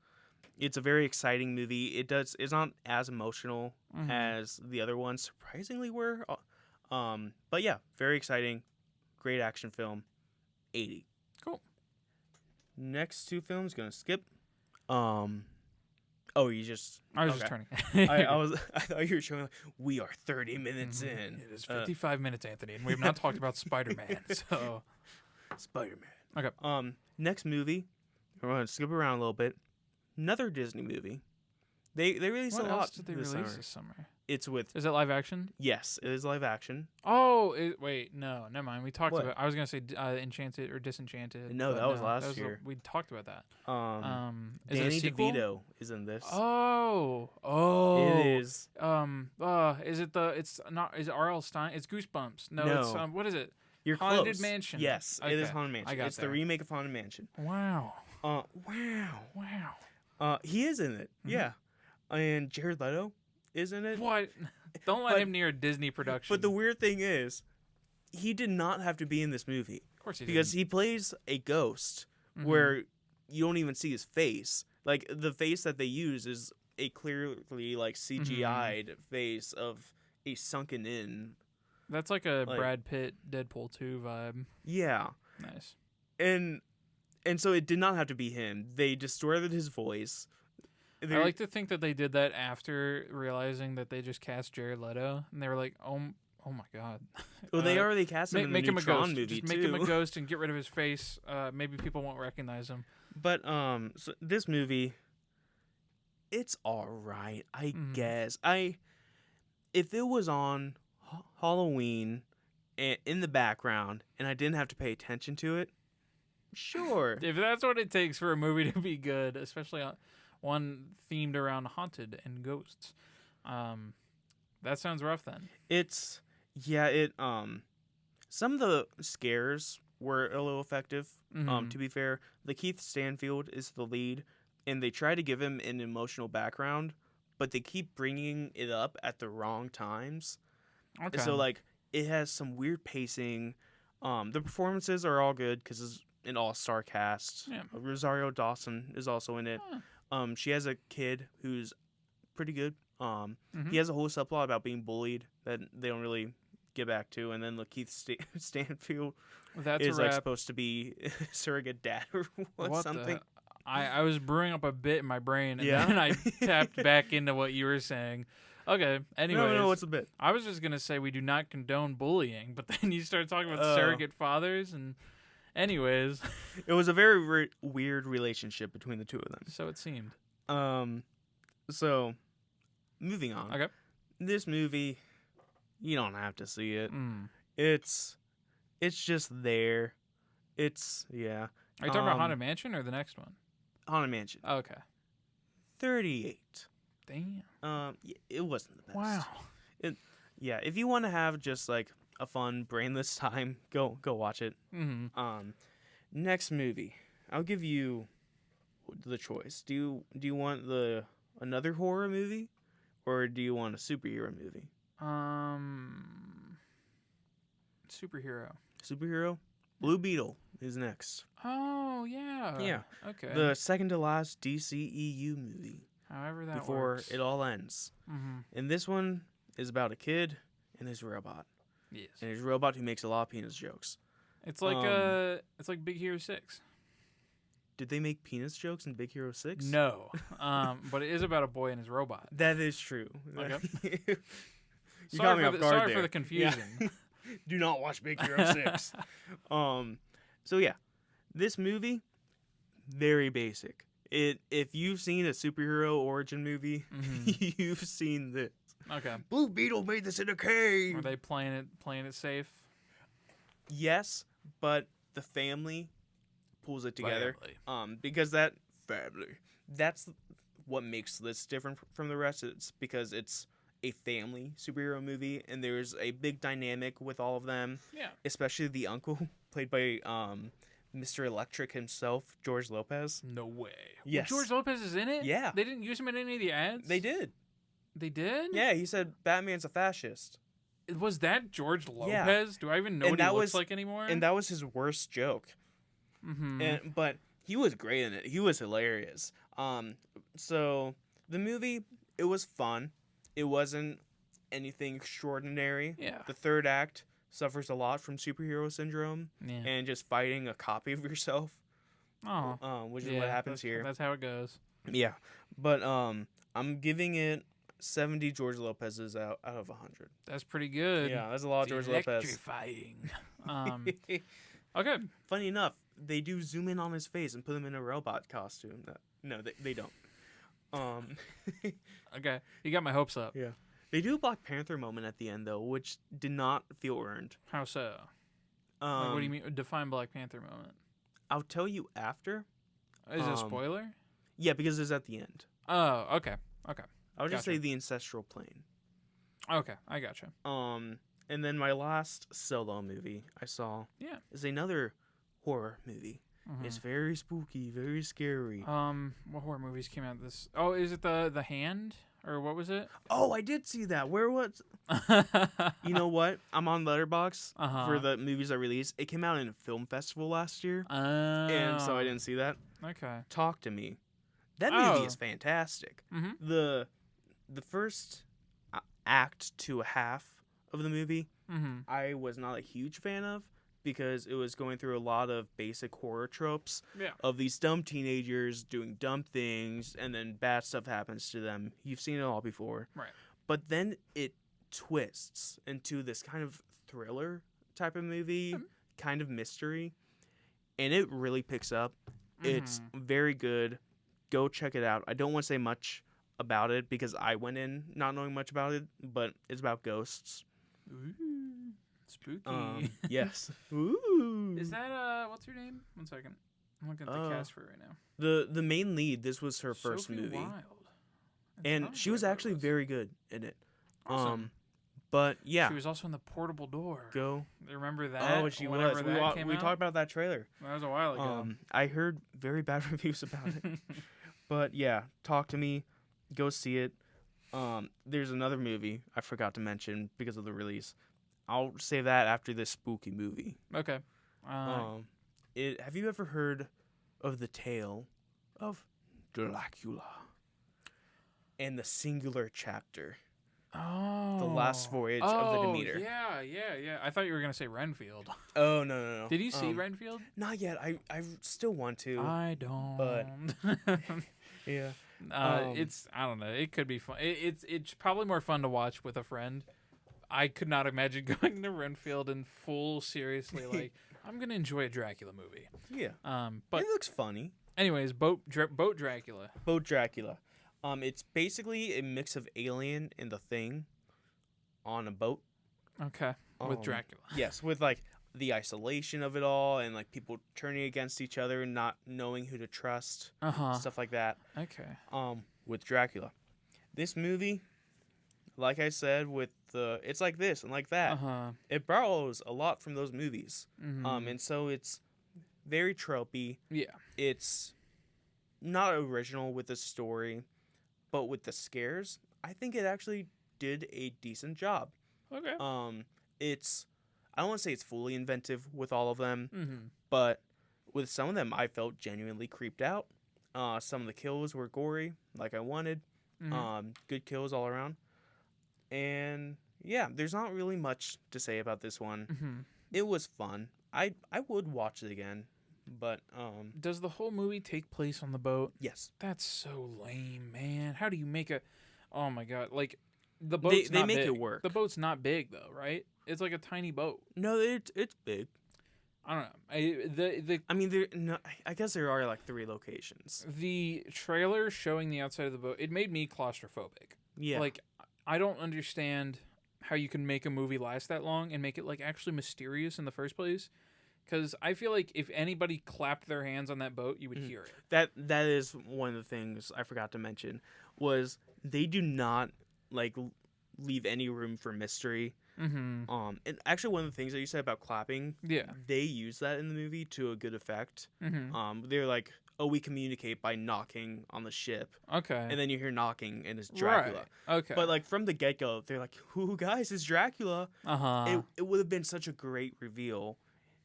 S1: a very exciting movie. It's not as emotional
S2: Mhm.
S1: as the other ones, surprisingly were. But yeah, very exciting, great action film. 80.
S2: Cool.
S1: Next 2 films gonna skip. Oh, you just.
S2: I was just
S1: okay.
S2: turning.
S1: I thought you were showing. Like, we are 30 minutes
S2: Mhm.
S1: in.
S2: It is 55 minutes, Anthony, and we have not talked about Spider-Man. So
S1: Spider-Man.
S2: okay.
S1: Next movie, we're gonna skip around a little bit. Another Disney movie. They released
S2: What
S1: a
S2: else
S1: lot
S2: did they
S1: this
S2: release
S1: summer.
S2: this summer?
S1: It's with
S2: Is it live action?
S1: yes, it is live action.
S2: Oh, wait, no, never mind. We talked
S1: What?
S2: about. I was gonna say Enchanted or Disenchanted.
S1: No,
S2: but
S1: that was last
S2: was
S1: year.
S2: We talked about that. Is it a
S1: Danny
S2: sequel?
S1: DeVito is in this.
S2: Oh.
S1: It is.
S2: Is it the? It's not. Is it R.L. Stein? It's Goosebumps. No.
S1: No.
S2: It's what is it?
S1: You're
S2: Haunted
S1: close.
S2: Mansion.
S1: Yes, it is
S2: Okay,
S1: Haunted Mansion.
S2: I got
S1: it's
S2: there.
S1: the remake of Haunted Mansion.
S2: Wow.
S1: Wow. He is in it.
S2: Mhm.
S1: Yeah, and Jared Leto is in it.
S2: What? Don't let
S1: But-
S2: him near a Disney production.
S1: But the weird thing is, he did not have to be in this movie
S2: of course he
S1: because he plays a ghost
S2: didn't. Mhm.
S1: where you don't even see his face. Like the face that they use is a clearly like CGI'd face of a sunken in.
S2: That's like a
S1: like-
S2: Brad Pitt Deadpool 2 vibe.
S1: Yeah,
S2: Nice.
S1: and so it did not have to be him. They distorted his voice.
S2: I
S1: They're-
S2: like to think that they did that after realizing that they just cast Jared Leto, and they were like, "Oh my god."
S1: well, they already cast him in
S2: make
S1: the
S2: him
S1: new
S2: a
S1: Tron
S2: ghost.
S1: movie
S2: Just make
S1: too.
S2: him a ghost and get rid of his face. Maybe people won't recognize him.
S1: But so this movie, it's all right, I
S2: Mhm.
S1: guess. If it was on Halloween in the background and I didn't have to pay attention to it, sure.
S2: If that's what it takes for a movie to be good, especially one themed around haunted and ghosts, that sounds rough. Then
S1: It's some of the scares were a little effective.
S2: Mhm.
S1: To be fair, the Keith Stanfield is the lead, and they try to give him an emotional background, but they keep bringing it up at the wrong times.
S2: okay.
S1: So like it has some weird pacing. The performances are all good because an all-star cast.
S2: Yeah.
S1: Rosario Dawson is also in it. She has a kid who's pretty good. He has a whole subplot about being bullied that they don't really get back to, and then Lakeith Stanfield
S2: That's
S1: is
S2: a
S1: like
S2: wrap.
S1: supposed to be surrogate dad or
S2: What
S1: something.
S2: I was brewing up a bit in my brain, and
S1: Yeah?
S2: then I tapped back into what you were saying. Okay. Anyways,
S1: No, what's a bit?
S2: I was just gonna say we do not condone bullying, but then you start talking about
S1: Oh.
S2: surrogate fathers, and anyways,
S1: It was a very weird relationship between the two of them.
S2: so it seemed.
S1: So moving on.
S2: Okay.
S1: This movie, you don't have to see it.
S2: Mm.
S1: It's just there. It's
S2: Are you talking about Haunted Mansion or the next one?
S1: Haunted Mansion.
S2: Okay.
S1: 38.
S2: Damn.
S1: It wasn't the best.
S2: Wow.
S1: Yeah, if you want to have just like a fun, brainless time, go watch it.
S2: Mm-hmm.
S1: Next movie, I'll give you the choice. Do you want another horror movie, or do you want a superhero movie?
S2: Superhero.
S1: Superhero. Blue Beetle is next.
S2: Oh yeah.
S1: Yeah.
S2: Okay.
S1: The second to last DCEU movie
S2: However that
S1: before
S2: works.
S1: it all ends.
S2: Mm-hmm.
S1: And this one is about a kid and his robot.
S2: Yes.
S1: And his robot who makes a lot of penis jokes.
S2: It's like Big Hero 6.
S1: Did they make penis jokes in Big Hero 6?
S2: No. But it is about a boy and his robot.
S1: That is true.
S2: Okay.
S1: You caught me off guard
S2: sorry
S1: there.
S2: for the confusion.
S1: Yeah. Do not watch Big Hero 6. So yeah, this movie, very basic. If you've seen a superhero origin movie, you've seen this.
S2: Okay.
S1: Blue Beetle made this in a cave.
S2: Are they playing it safe?
S1: Yes, but the family pulls it together.
S2: Family.
S1: Because that's what makes this different from the rest. It's because it's a family superhero movie, and there's a big dynamic with all of them.
S2: Yeah.
S1: Especially the uncle, played by Mr. Electric himself, George Lopez.
S2: No way.
S1: Yes.
S2: Well, George Lopez is in it?
S1: Yeah.
S2: They didn't use him in any of the ads?
S1: They did.
S2: They did?
S1: Yeah, he said Batman's a fascist.
S2: Was that George Lopez?
S1: Yeah.
S2: Do I even know
S1: And
S2: what he
S1: that
S2: looks
S1: was-
S2: like anymore?
S1: And that was his worst joke.
S2: Mm-hmm.
S1: But he was great in it. He was hilarious. So the movie, it was fun. It wasn't anything extraordinary.
S2: Yeah.
S1: The third act suffers a lot from superhero syndrome
S2: Yeah.
S1: and just fighting a copy of yourself,
S2: Oh.
S1: which is what happens here.
S2: That's how it goes.
S1: Yeah, but I'm giving it 70 George Lopez's out of 100.
S2: That's pretty good.
S1: Yeah, that's a lot of George Lopez.
S2: Electrifying. Okay.
S1: Funny enough, they do zoom in on his face and put him in a robot costume. No, they don't.
S2: Okay. You got my hopes up.
S1: Yeah. They do a Black Panther moment at the end, though, which did not feel earned.
S2: How so? Like, what do you mean? Define Black Panther moment.
S1: I'll tell you after.
S2: Is it a spoiler?
S1: Yeah, because it's at the end.
S2: Oh, okay. Okay.
S1: I would just
S2: Gotcha.
S1: say the ancestral plane.
S2: Okay. I gotcha.
S1: And then my last solo movie I saw is another horror movie.
S2: Mhm.
S1: It's very spooky, very scary.
S2: What horror movies came out this? Oh, is it the Hand or what was it?
S1: Oh, I did see that. Where was? You know what? I'm on Letterboxd for the movies that released. It came out in a film festival last year, and so I didn't see that.
S2: Okay.
S1: Talk to me. That movie is fantastic.
S2: Mm-hmm.
S1: The first act to a half of the movie, I was not a huge fan of because it was going through a lot of basic horror tropes of these dumb teenagers doing dumb things, and then bad stuff happens to them. You've seen it all before.
S2: Right.
S1: But then it twists into this kind of thriller type of movie, kind of mystery, and it really picks up. It's very good. Go check it out. I don't want to say much about it because I went in not knowing much about it, but it's about ghosts.
S2: Ooh, spooky.
S1: Yes. Ooh.
S2: Is that what's her name? One second. I'm looking at the cast for it right now.
S1: The main lead, this was her first
S2: Sophie
S1: movie.
S2: Wilde.
S1: And she was actually very good in it.
S2: Awesome.
S1: But yeah.
S2: She was also in The Portable Door.
S1: Go.
S2: Remember that?
S1: Oh, she was.
S2: Whenever that came
S1: We
S2: out?
S1: talked about that trailer.
S2: That was a while ago.
S1: I heard very bad reviews about it. But yeah, talk to me. Go see it. There's another movie I forgot to mention because of the release. I'll say that after this spooky movie.
S2: Okay.
S1: Have you ever heard of the tale of Dracula and the singular chapter,
S2: Oh.
S1: the last voyage of the Demeter?
S2: Yeah. I thought you were gonna say Renfield.
S1: Oh no.
S2: Did you see Renfield?
S1: Not yet. I still want to.
S2: I don't.
S1: But yeah.
S2: It's I don't know. It could be fun. It's probably more fun to watch with a friend. I could not imagine going to Renfield in full seriously. Like I'm gonna enjoy a Dracula movie.
S1: Yeah.
S2: But
S1: it looks funny.
S2: anyways, boat Dracula.
S1: Boat Dracula. It's basically a mix of Alien and The Thing on a boat.
S2: Okay, with Dracula.
S1: Yes, with like the isolation of it all and like people turning against each other and not knowing who to trust, stuff like that.
S2: Okay.
S1: With Dracula, this movie, like I said, with it's like this and like that. It borrows a lot from those movies. And so it's very tropey.
S2: Yeah. It's
S1: not original with the story, but with the scares, I think it actually did a decent job.
S2: Okay.
S1: I don't want to say it's fully inventive with all of them, but with some of them, I felt genuinely creeped out. Some of the kills were gory, like I wanted. Good kills all around. And yeah, there's not really much to say about this one. It was fun. I would watch it again, but
S2: does the whole movie take place on the boat?
S1: Yes.
S2: That's so lame, man. How do you make a? Oh my god! Like the boat's
S1: they
S2: not
S1: make
S2: big.
S1: it work.
S2: The boat's not big though, right? It's like a tiny boat.
S1: No, it's big.
S2: I don't know.
S1: I mean, I guess there are like 3 locations.
S2: The trailer showing the outside of the boat, it made me claustrophobic.
S1: Yeah.
S2: Like, I don't understand how you can make a movie last that long and make it like actually mysterious in the first place. Because I feel like if anybody clapped their hands on that boat, you would hear it.
S1: That is one of the things I forgot to mention, was they do not like leave any room for mystery. And actually, one of the things that you said about clapping, they use that in the movie to a good effect. They're like, oh, we communicate by knocking on the ship.
S2: Okay.
S1: And then you hear knocking, and it's Dracula.
S2: Right. Okay.
S1: But like from the get go, they're like, "Who guys is Dracula?" It would have been such a great reveal,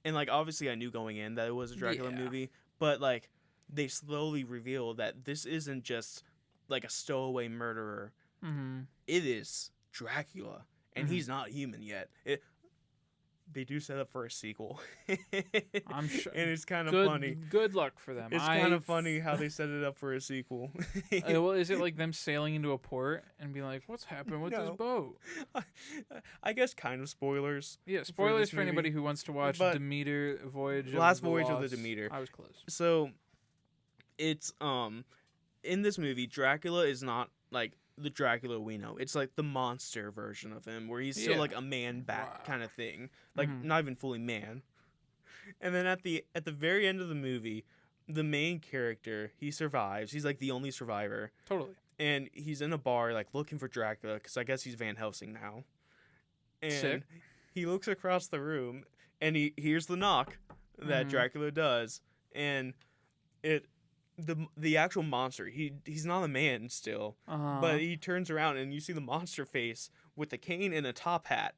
S1: and like obviously I knew going in that it was a Dracula movie, but like they slowly reveal that this isn't just like a stowaway murderer. It is Dracula. And he's not human yet. They do set up for a sequel.
S2: I'm sure.
S1: And it's kind of funny.
S2: Good luck for them.
S1: It's kind of funny how they set it up for a sequel.
S2: Well, is it like them sailing into a port and being like, what's happened with this boat?
S1: I guess kind of spoilers.
S2: Yeah, spoilers for anybody who wants to watch Demeter Voyage.
S1: Last Voyage of the Demeter.
S2: I was close.
S1: So, it's, in this movie, Dracula is not, like, the Dracula we know. It's like the monster version of him, where he's still like a man bat kind of thing, like not even fully man. And then at the very end of the movie, the main character, he survives. He's like the only survivor.
S2: Totally.
S1: And he's in a bar like looking for Dracula because I guess he's Van Helsing now. And
S2: Sick.
S1: He looks across the room and he hears the knock that Dracula does, and the actual monster, he's not a man still, but he turns around and you see the monster face with the cane and a top hat.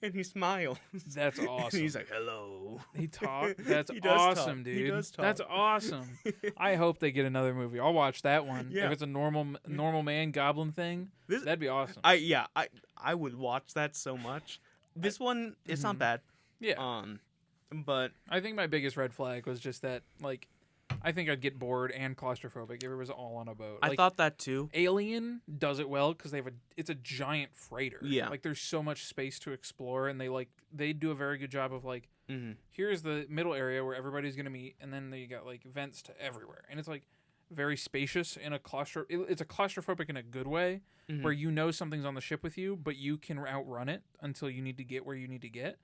S1: And he smiles.
S2: That's awesome.
S1: And he's like, hello.
S2: He talks. That's
S1: He does
S2: awesome,
S1: talk.
S2: dude.
S1: He does talk.
S2: That's awesome. I hope they get another movie. I'll watch that one.
S1: Yeah.
S2: If it's a normal man goblin thing, that'd be awesome.
S1: I would watch that so much. This one, it's not bad.
S2: Yeah.
S1: But
S2: I think my biggest red flag was just that, like, I think I'd get bored and claustrophobic if it was all on a boat.
S1: I thought that too.
S2: Alien does it well because it's a giant freighter.
S1: Yeah.
S2: Like, there's so much space to explore, and they do a very good job of, like, here's the middle area where everybody's going to meet, and then you got, like, vents to everywhere. And it's, like, very spacious in it's a claustrophobic in a good way, where you know something's on the ship with you, but you can outrun it until you need to get where you need to get.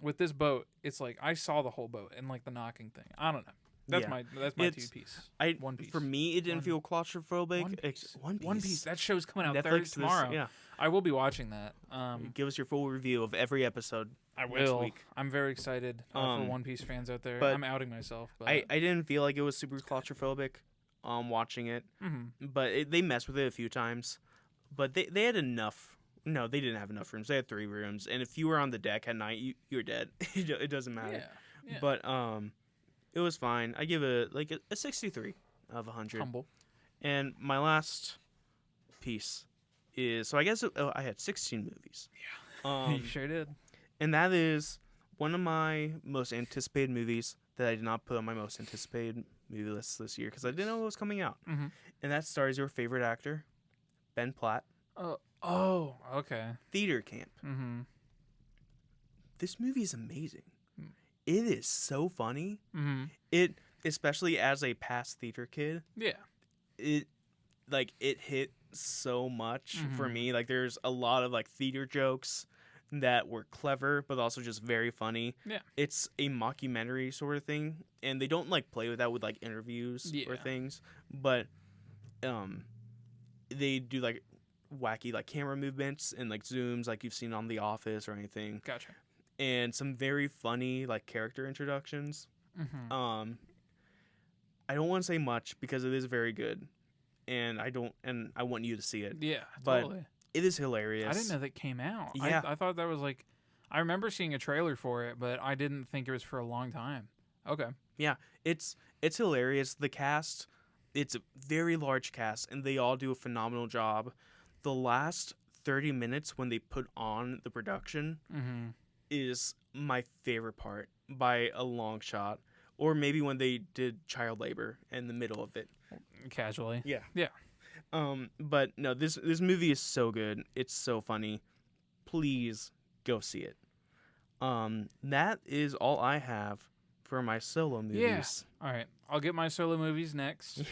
S2: With this boat, it's like I saw the whole boat and like the knocking thing. I don't know. That's my two piece. One Piece.
S1: For me, it didn't feel claustrophobic.
S2: One Piece. That show's coming out
S1: Netflix
S2: tomorrow.
S1: Yeah,
S2: I will be watching that.
S1: Give us your full review of every episode.
S2: I will.
S1: Next week.
S2: I'm very excited for One Piece fans out there.
S1: But
S2: I'm outing myself. But
S1: I didn't feel like it was super claustrophobic. Watching it, but they messed with it a few times. But they had enough No, they didn't have enough rooms. They had 3 rooms, and if you were on the deck at night, you were dead. It doesn't matter.
S2: Yeah.
S1: But it was fine. I give it like a 63 of 100.
S2: Humble.
S1: And my last piece is, so I guess I had 16 movies.
S2: You sure did.
S1: And that is one of my most anticipated movies that I did not put on my most anticipated movie list this year because I didn't know it was coming out.
S2: Mm-hmm.
S1: And that stars your favorite actor, Ben Platt.
S2: Oh, okay.
S1: Theater Camp.
S2: Mm-hmm.
S1: This movie is amazing. It is so funny.
S2: Mm-hmm.
S1: It, especially as a past theater kid,
S2: Yeah.
S1: it hit so much for
S2: Mhm.
S1: me. Like there's a lot of like theater jokes that were clever but also just very funny.
S2: Yeah.
S1: It's a mockumentary sort of thing, and they don't like play with that with like interviews or
S2: Yeah.
S1: things, but they do like wacky like camera movements and like zooms like you've seen on The Office or anything,
S2: Gotcha.
S1: and some very funny like character introductions.
S2: Mm-hmm.
S1: I don't want to say much because it is very good, and I want you to see it.
S2: Yeah,
S1: but
S2: totally.
S1: it is hilarious.
S2: I didn't know that came out.
S1: Yeah.
S2: I thought that was like, I remember seeing a trailer for it, but I didn't think it was for a long time. Okay.
S1: Yeah, it's hilarious. The cast, it's a very large cast, and they all do a phenomenal job. The last 30 minutes when they put on the production
S2: Mm-hmm.
S1: is my favorite part by a long shot. Or maybe when they did child labor in the middle of it.
S2: Casually.
S1: Yeah.
S2: Yeah.
S1: But no, this movie is so good. It's so funny. Please go see it. That is all I have for my solo movies.
S2: All right. I'll get my solo movies next.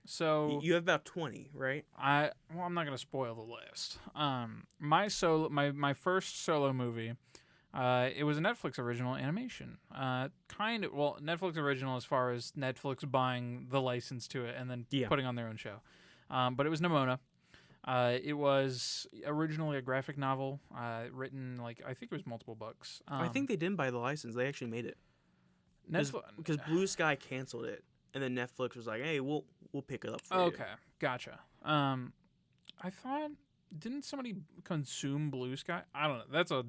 S2: So
S1: You have about 20, right?
S2: I'm not gonna spoil the list. My first solo movie, it was a Netflix original animation. Netflix original as far as Netflix buying the license to it and then putting on their own show. But it was Nimona. It was originally a graphic novel, written like I think it was multiple books.
S1: I think they didn't buy the license. They actually made it.
S2: Netflix.
S1: Because Blue Sky canceled it, and then Netflix was like, "Hey, we'll pick it up for you."
S2: Okay, gotcha. I thought didn't somebody consume Blue Sky? I don't know. That's a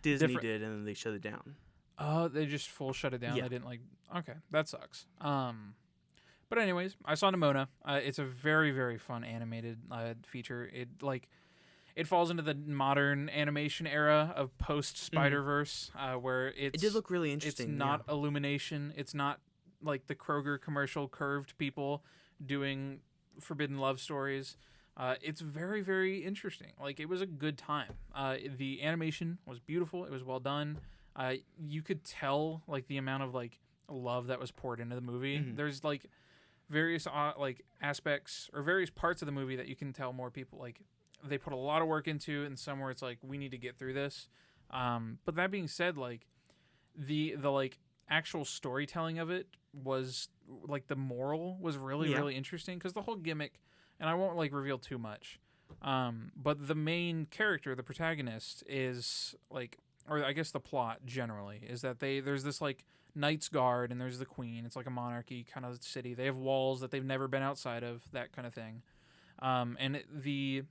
S1: Disney did, and then they shut it down.
S2: Oh, they just full shut it down.
S1: Yeah.
S2: They didn't like. Okay, that sucks. But anyways, I saw Nimona. It's a very very fun animated feature. It falls into the modern animation era of post Spider-Verse, where it
S1: did look really interesting.
S2: It's not Illumination. It's not like the Kroger commercial curved people doing forbidden love stories. It's very, very interesting. Like, it was a good time. The animation was beautiful. It was well done. You could tell, like, the amount of, like, love that was poured into the movie.
S1: Mhm.
S2: There's, like, various, like, aspects or various parts of the movie that you can tell more people, like, they put a lot of work into, and some where it's like, we need to get through this. But that being said, like, the like, actual storytelling of it was, like, the moral was really, really interesting, because the whole gimmick, and I won't, like, reveal too much, but the main character, the protagonist, is, like, or I guess the plot, generally, is that there's this, like, Knight's Guard, and there's the Queen. It's like a monarchy kind of city. They have walls that they've never been outside of, that kind of thing. And the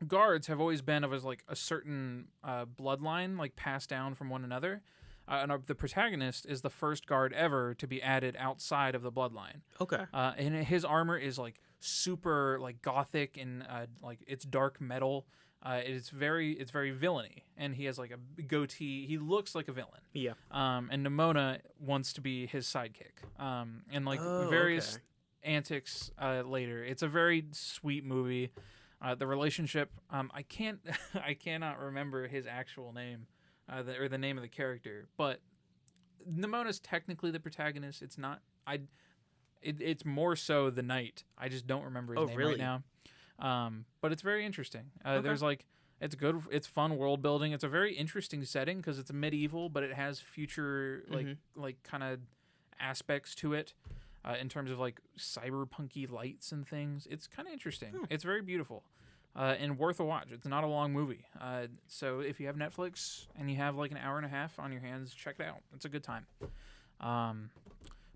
S2: guards have always been of like a certain bloodline, like passed down from one another. The protagonist is the first guard ever to be added outside of the bloodline.
S1: Okay.
S2: And his armor is like super like gothic and like it's dark metal. It's very villainy, and he has like a goatee. He looks like a villain.
S1: Yeah.
S2: And Nimona wants to be his sidekick. And like various antics later. It's a very sweet movie. The relationship, I cannot remember his actual name, or the name of the character, but Nimona's technically the protagonist. It's not. It's more so the knight. I just don't remember his name right now. But it's very interesting. There's like, it's good. It's fun world building. It's a very interesting setting because it's medieval, but it has future like kind of aspects to it. In terms of like cyberpunky lights and things, it's kind of interesting. It's very beautiful, and worth a watch. It's not a long movie, so if you have Netflix and you have like an hour and a half on your hands, check it out. It's a good time.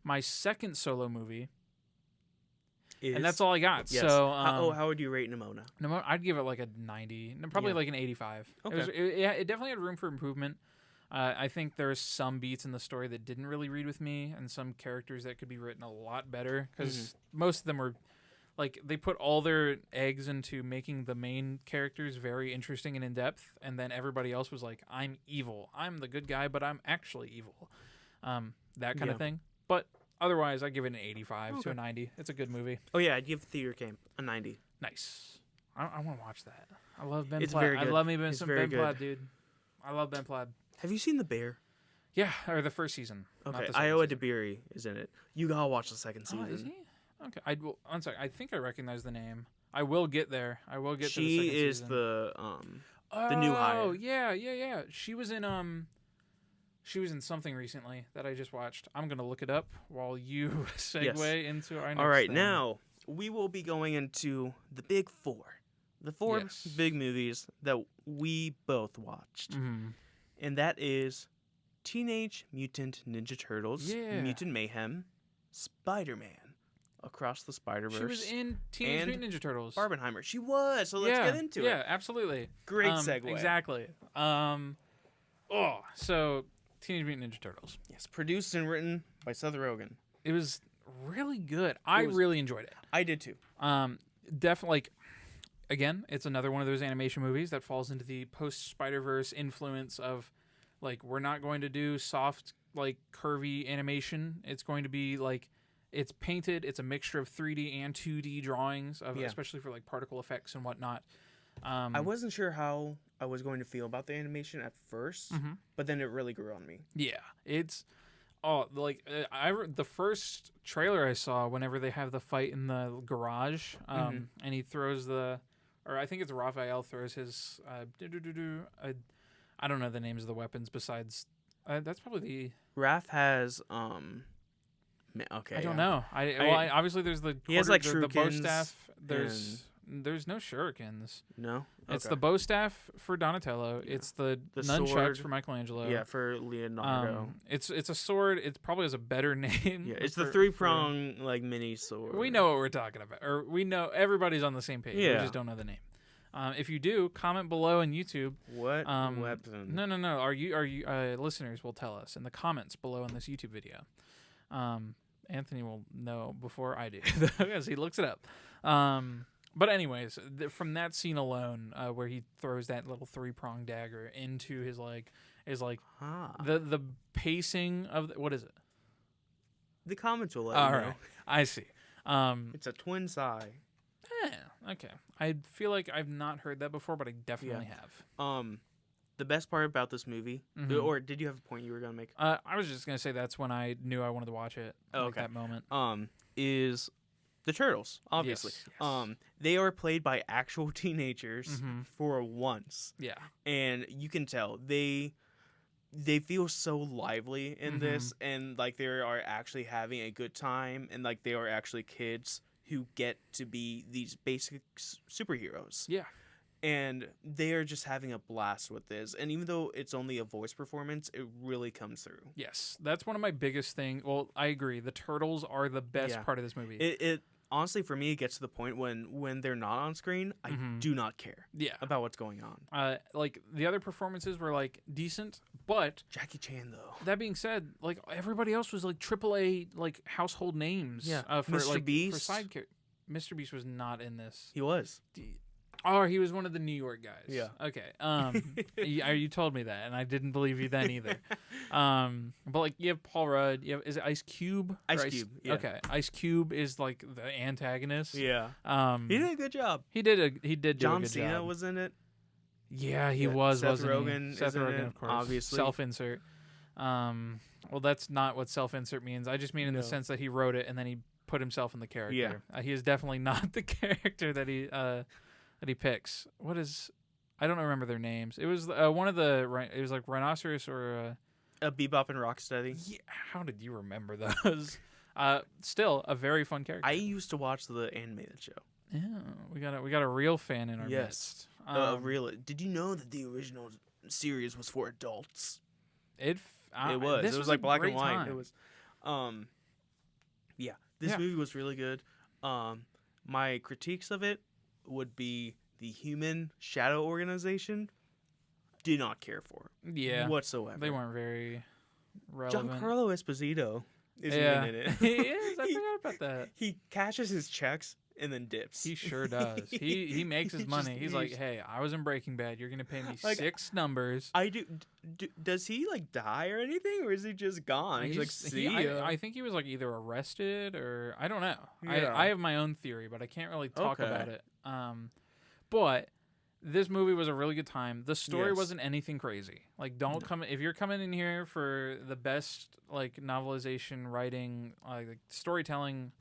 S2: My second solo movie and that's all I got.
S1: Yes.
S2: So,
S1: how would you rate Nimona?
S2: I'd give it like a 90, probably like an 85.
S1: Okay.
S2: It definitely had room for improvement. I think there's some beats in the story that didn't really read with me, and some characters that could be written a lot better, because most of them were like, they put all their eggs into making the main characters very interesting and in depth, and then everybody else was like, I'm evil, I'm the good guy, but I'm actually evil, that kind of thing. But otherwise, I give it an 85 to a 90. It's a good movie.
S1: Oh yeah, I'd give Theater Camp a 90.
S2: Nice. I want to watch that. I love Ben
S1: It's
S2: Platt.
S1: very good.
S2: I love me
S1: It's
S2: some
S1: very
S2: Ben
S1: good.
S2: Platt, dude. I love Ben Platt.
S1: Have you seen The Bear?
S2: Yeah, or the first season.
S1: Okay, Iowa DeBerry is in it. You gotta watch the second season.
S2: Oh, is he? Okay, I'm sorry. I think I recognize the name. I will get there. I will get to the
S1: She
S2: second
S1: is
S2: season.
S1: the new hire.
S2: Oh, yeah. She was in something recently that I just watched. I'm gonna look it up while you segue into our next
S1: All right,
S2: thing.
S1: now we will be going into the big four. The four big movies that we both watched.
S2: Mhm.
S1: And that is Teenage Mutant Ninja Turtles,
S2: Yeah.
S1: Mutant Mayhem, Spider-Man, Across the Spider-Verse.
S2: She was in Teenage Mutant Ninja Turtles.
S1: Barbenheimer. She was. So let's get into it.
S2: Yeah, absolutely.
S1: Great segue.
S2: Exactly. So Teenage Mutant Ninja Turtles.
S1: Yes, produced and written by Seth Rogen.
S2: It was really good. I really enjoyed it.
S1: I did too.
S2: Definitely. Like, again, it's another one of those animation movies that falls into the post Spider-Verse influence of, like, we're not going to do soft, like, curvy animation. It's going to be like, it's painted. It's a mixture of 3D and 2D drawings, especially for like particle effects and whatnot.
S1: I wasn't sure how I was going to feel about the animation at first, but then it really grew on me.
S2: Yeah, it's the first trailer I saw, whenever they have the fight in the garage, and he throws or I think it's Raphael throws his I don't know the names of the weapons besides that's probably the
S1: Raph has okay.
S2: I don't know. Obviously there's the
S1: he has like
S2: the bow
S1: shurikens
S2: staff. There's no shurikens.
S1: No,
S2: it's the bow staff for Donatello. Yeah. It's the nunchucks
S1: sword
S2: for Michelangelo.
S1: Yeah, for Leonardo.
S2: It's a sword. It probably has a better name.
S1: Yeah, it's the 3-prong like mini sword.
S2: We know what we're talking about, or we know everybody's on the same page.
S1: Yeah.
S2: We just don't know the name. If you do, comment below on YouTube.
S1: What weapon?
S2: No. Our listeners will tell us in the comments below on this YouTube video. Anthony will know before I do, as he looks it up. But anyways, from that scene alone, where he throws that little 3-prong dagger into his leg, is like the pacing of what is it?
S1: The comments will let you know.
S2: Right, I see.
S1: It's a twin sai.
S2: Yeah, okay. I feel like I've not heard that before, but I definitely have.
S1: The best part about this movie, or did you have a point you were gonna make?
S2: I was just gonna say that's when I knew I wanted to watch it. That moment.
S1: Is the Turtles, obviously.
S2: Yes.
S1: They are played by actual teenagers for once.
S2: Yeah.
S1: And you can tell they feel so lively in this, and like they are actually having a good time, and like they are actually kids who get to be these basic superheroes.
S2: Yeah.
S1: And they are just having a blast with this. And even though it's only a voice performance, it really comes through.
S2: Yes. That's one of my biggest things. Well, I agree. The Turtles are the best part of this movie.
S1: It honestly, for me, it gets to the point when they're not on screen, I do not care about what's going on.
S2: Like, the other performances were, like, decent, but...
S1: Jackie Chan, though.
S2: That being said, like, everybody else was, like, AAA, like, household names.
S1: Yeah.
S2: For,
S1: Mr.
S2: like,
S1: Beast.
S2: For side characters. Mr. Beast was not in this.
S1: He was.
S2: Oh, he was one of the New York guys.
S1: Yeah.
S2: Okay. You told me that, and I didn't believe you then either. But like you have Paul Rudd. Is it Ice Cube?
S1: Ice Cube. Yeah.
S2: Okay. Ice Cube is like the antagonist.
S1: Yeah. He did a good job.
S2: He did do a good job.
S1: John Cena was in it.
S2: Yeah, he was.
S1: Seth
S2: wasn't
S1: Rogen.
S2: he? Seth Rogen, of course.
S1: Obviously.
S2: Self-insert. Well, that's not what self-insert means. I just mean in the sense that he wrote it and then he put himself in the character.
S1: Yeah.
S2: He is definitely not the character that he picks. What is? I don't remember their names. It was one of the. It was like Rhinoceros or
S1: a Bebop and Rocksteady.
S2: Yeah, how did you remember those? Still a very fun character.
S1: I used to watch the animated show.
S2: Yeah, we got a real fan in our midst.
S1: Real. Did you know that the original series was for adults?
S2: It was.
S1: It was like black and white.
S2: Time.
S1: It was. Yeah, this movie was really good. My critiques of it would be the human shadow organization. Did not care for
S2: Yeah,
S1: whatsoever.
S2: they weren't very relevant.
S1: Giancarlo Esposito is
S2: Yeah,
S1: even in it.
S2: he is. I forgot about that.
S1: He cashes his checks and then dips.
S2: He sure does. He makes his money. He's like, hey, I was in Breaking Bad. You're gonna pay me
S1: Like,
S2: 6 numbers.
S1: I do. Does he like die or anything, or is he just gone? He's like, see ya.
S2: I think he was like either arrested or I don't know.
S1: Yeah.
S2: I have my own theory, but I can't really talk
S1: Okay.
S2: about it. But this movie was a really good time. The story
S1: Yes.
S2: wasn't anything crazy. Like, don't come if you're coming in here for the best like novelization, writing, like storytelling.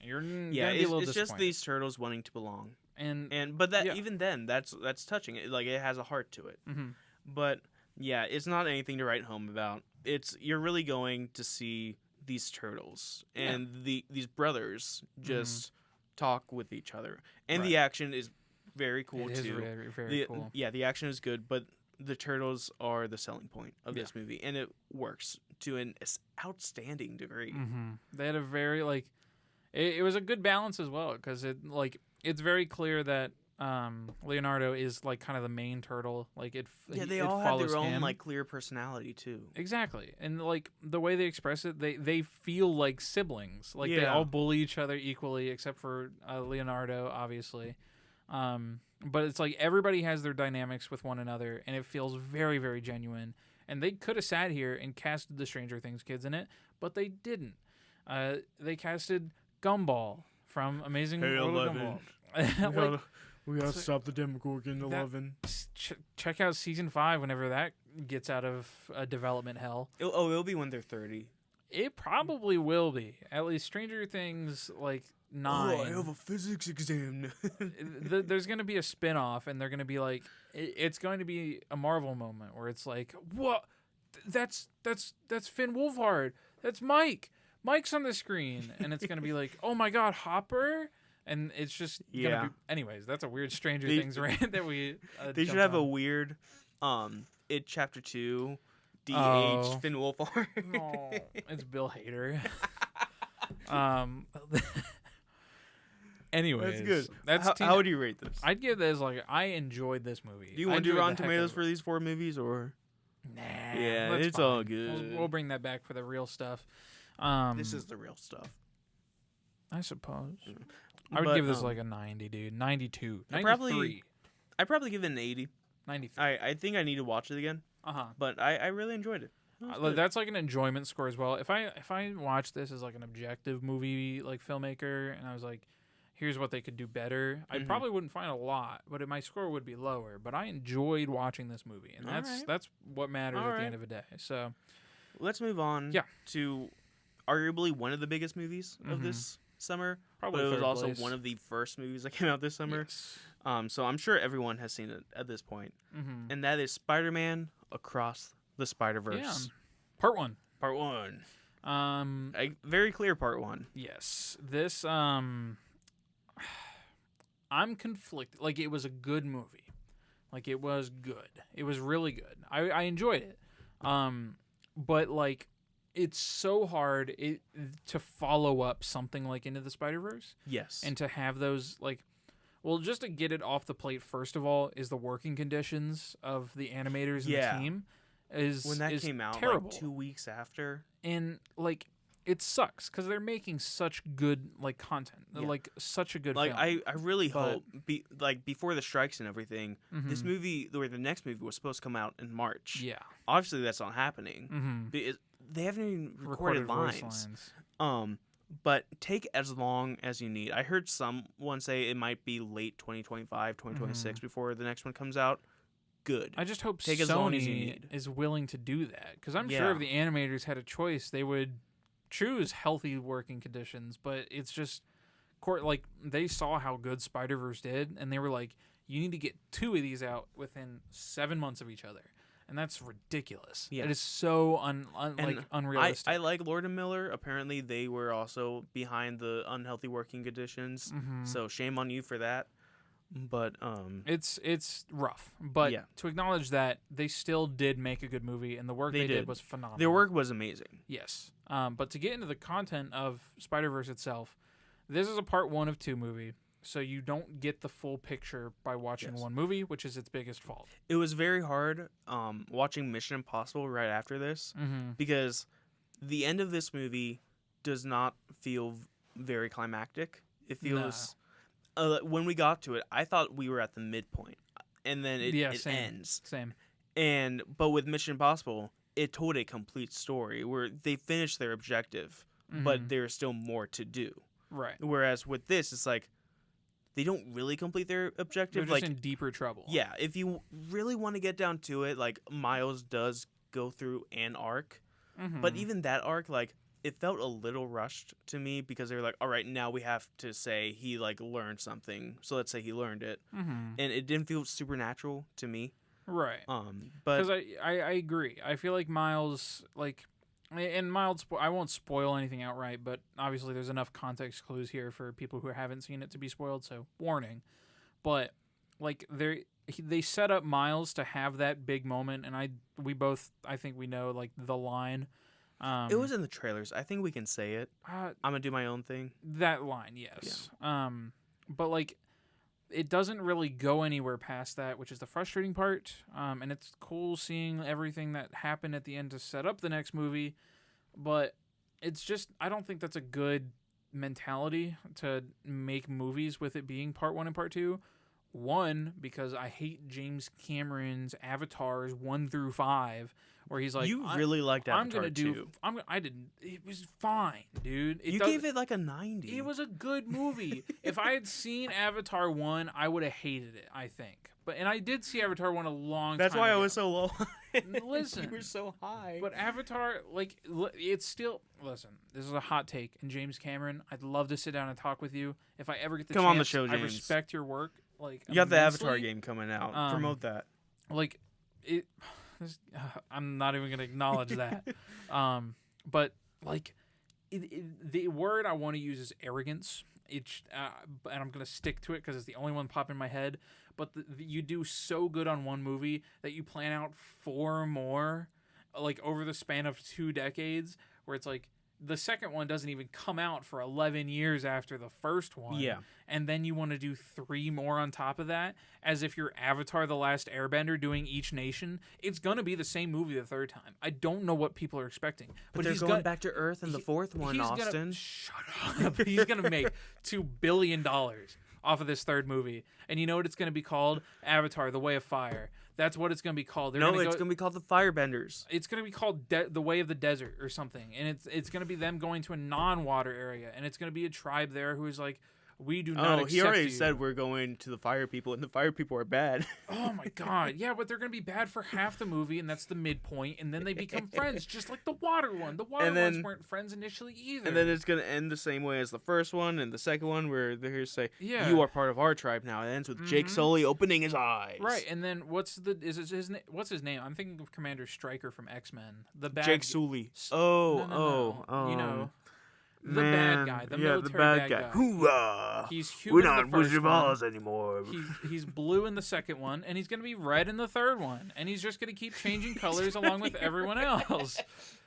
S2: You're gonna be a little
S1: it's just
S2: disappointed.
S1: these turtles wanting to belong,
S2: and
S1: but that
S2: yeah.
S1: even then, that's touching. It like it has a heart to it.
S2: Mhm.
S1: But yeah, it's not anything to write home about. You're really going to see these turtles and these brothers just talk with each other, and the action is very cool
S2: it is
S1: too.
S2: very, very cool.
S1: Yeah, the action is good, but the turtles are the selling point of this movie, and it works to an outstanding degree.
S2: They had a very like, it was a good balance as well because it's very clear that Leonardo is like kind of the main turtle. Like
S1: They
S2: it
S1: all have
S2: follows
S1: their own
S2: him.
S1: like clear personality too.
S2: Exactly, and like the way they express it, they feel like siblings. Like they
S1: Yeah.
S2: all bully each other equally, except for Leonardo, obviously. But it's like everybody has their dynamics with one another, and it feels very, very genuine. And they could have sat here and casted the Stranger Things kids in it, but they didn't. They casted Gumball from Amazing
S1: Hey,
S2: World
S1: 11.
S2: of Gumball. Like,
S1: We gotta
S2: so-
S1: stop the Demogorgon 11.
S2: check out season 5 whenever that gets out of development hell.
S1: It'll be when they're 30.
S2: It probably will be. At least Stranger Things like 9.
S1: Oh, I have a physics exam.
S2: There's going to be a spin-off, and they're going to be like, it's going to be a Marvel moment where it's like, what? That's Finn Wolfhard. That's Mike. Mike's on the screen, and it's going to be like, oh my God, Hopper. And it's just gonna be. Anyways, that's a weird Stranger Things rant that we.
S1: They should have a weird, It Chapter 2, DH Finn Wolfhard.
S2: Oh, it's Bill Hader. Anyways,
S1: That's good.
S2: That's
S1: How would you rate this?
S2: I'd give this like I enjoyed this movie.
S1: Do you want to do Rotten Tomatoes for these 4 movies or?
S2: Nah.
S1: Yeah,
S2: that's
S1: it's
S2: fine.
S1: all good.
S2: We'll bring that back for the real stuff.
S1: This is the real stuff.
S2: I suppose. I would give this like a 90, dude. 92. 93.
S1: I'd probably give it an 80.
S2: 93.
S1: I think I need to watch it again, but I really enjoyed it.
S2: That's like an enjoyment score as well. If I watch this as like an objective movie like filmmaker and I was like, here's what they could do better, I probably wouldn't find a lot, but my score would be lower. But I enjoyed watching this movie, and that's what matters at the end of the day. So
S1: let's move on to arguably one of the biggest movies of this summer.
S2: Probably
S1: but it was
S2: third
S1: also
S2: place.
S1: one of the first movies that came out this summer.
S2: Yes.
S1: So I'm sure everyone has seen it at this point. And that is Spider-Man Across the Spider-Verse.
S2: Yeah. Part 1.
S1: Part 1.
S2: A
S1: very clear part 1.
S2: Yes. This I'm conflicted. Like, it was a good movie. Like, it was good. It was really good. I enjoyed it. But like, it's so hard to follow up something like Into the Spider-Verse.
S1: Yes.
S2: And to have those, like, well, just to get it off the plate, first of all, is the working conditions of the animators and the team.
S1: When that came out,
S2: terrible.
S1: like 2 weeks after.
S2: And, like, it sucks because they're making such good, like, content. Like, such a good
S1: like,
S2: film.
S1: I really hope, before the strikes and everything, this movie, or the next movie, was supposed to come out in March.
S2: Yeah.
S1: Obviously, that's not happening. They haven't even recorded
S2: voice
S1: lines. But take as long as you need. I heard someone say it might be late 2025, 2026 before the next one comes out. Good.
S2: I just hope
S1: Take as long as you
S2: Sony
S1: need.
S2: is willing to do that because I'm sure if the animators had a choice, they would choose healthy working conditions. But it's just, like, they saw how good Spider-Verse did, and they were like, you need to get 2 of these out within 7 months of each other. And that's ridiculous. Yeah. It is so unrealistic.
S1: I like Lord and Miller. Apparently, they were also behind the unhealthy working conditions. So shame on you for that. But
S2: it's rough. But to acknowledge that, they still did make a good movie, and the work they did was phenomenal.
S1: Their work was amazing.
S2: Yes. But to get into the content of Spider-Verse itself, This is a part 1 of 2 movie, so you don't get the full picture by watching
S1: Yes.
S2: one movie, which is its biggest fault.
S1: It was very hard watching Mission Impossible right after this
S2: Mm-hmm.
S1: because the end of this movie does not feel very climactic. It feels when we got to it, I thought we were at the midpoint, and then it
S2: Same.
S1: ends.
S2: Same.
S1: But with Mission Impossible, it told a complete story where they finished their objective, but there's still more to do.
S2: Right.
S1: Whereas with this, it's like they don't really complete their objective.
S2: They're just
S1: like
S2: in deeper trouble.
S1: yeah, if you really want to get down to it, like Miles does go through an arc, but even that arc, like it felt a little rushed to me because they were like, all right, now we have to say he like learned something, so let's say he learned it, and it didn't feel supernatural to me.
S2: Right.
S1: But
S2: Because I agree. I feel like Miles, like, and Miles, I won't spoil anything outright, but obviously there's enough context clues here for people who haven't seen it to be spoiled, so warning. But, like, they set up Miles to have that big moment, and we both, I think we know, like, the line.
S1: It was in the trailers. I think we can say it. I'm gonna do my own thing.
S2: That line, yes. Yeah. But, like, it doesn't really go anywhere past that, which is the frustrating part. And it's cool seeing everything that happened at the end to set up the next movie. But it's just, I don't think that's a good mentality to make movies with it being part 1 and part 2. One, because I hate James Cameron's Avatars 1 through 5, where he's like,
S1: you really liked Avatar
S2: I'm gonna do.
S1: 2.
S2: I didn't. It was fine, dude.
S1: You gave it like a 90.
S2: It was a good movie. If I had seen Avatar 1, I would have hated it, I think. And I did see Avatar 1 a long
S1: That's
S2: time
S1: why
S2: ago.
S1: I was so low.
S2: Listen.
S1: You were so high.
S2: But Avatar, like, it's still... Listen, this is a hot take. And James Cameron, I'd love to sit down and talk with you. If I ever get the
S1: Come
S2: chance,
S1: on the show,
S2: I
S1: James.
S2: respect your work. Like,
S1: you got the Avatar
S2: immensely.
S1: game coming out. Promote that.
S2: Like, it... I'm not even going to acknowledge that. But, like, the word I want to use is arrogance. And I'm going to stick to it because it's the only one popping in my head. But you do so good on one movie that you plan out 4 more, like, over the span of 2 decades, where it's like, the second one doesn't even come out for 11 years after the first one.
S1: Yeah.
S2: And then you want to do 3 more on top of that, as if you're Avatar The Last Airbender doing each nation. It's going to be the same movie the third time. I don't know what people are expecting.
S1: But they're going back to Earth in the 4th one, Austin.
S2: Shut up. He's going to make $2 billion off of this third movie. And you know what it's going to be called? Avatar The Way of Fire. That's what it's going to be called.
S1: It's going to be called The Firebenders.
S2: It's going to be called The Way of the Desert or something. And it's going to be them going to a non-water area. And it's going to be a tribe there who is like, we do not accept
S1: he already
S2: you.
S1: said we're going to the fire people, and the fire people are bad.
S2: Oh, my God. Yeah, but they're going to be bad for half the movie, and that's the midpoint. And then they become friends, just like the water one. The water ones weren't friends initially either.
S1: And then it's going to end the same way as the first one and the second one, where they're here to say,
S2: yeah,
S1: you are part of our tribe now. It ends with Jake Sully opening his eyes.
S2: Right, and then what's his name? I'm thinking of Commander Stryker from X-Men. The bad
S1: Jake Sully.
S2: No. You know. The bad guy, the military bad guy.
S1: Hoorah!
S2: He's human
S1: We're not
S2: in the first
S1: Wizard of
S2: one.
S1: Oz anymore.
S2: He's blue in the second one, and he's going to be red in the third one. And he's just going to keep changing colors along with everyone else.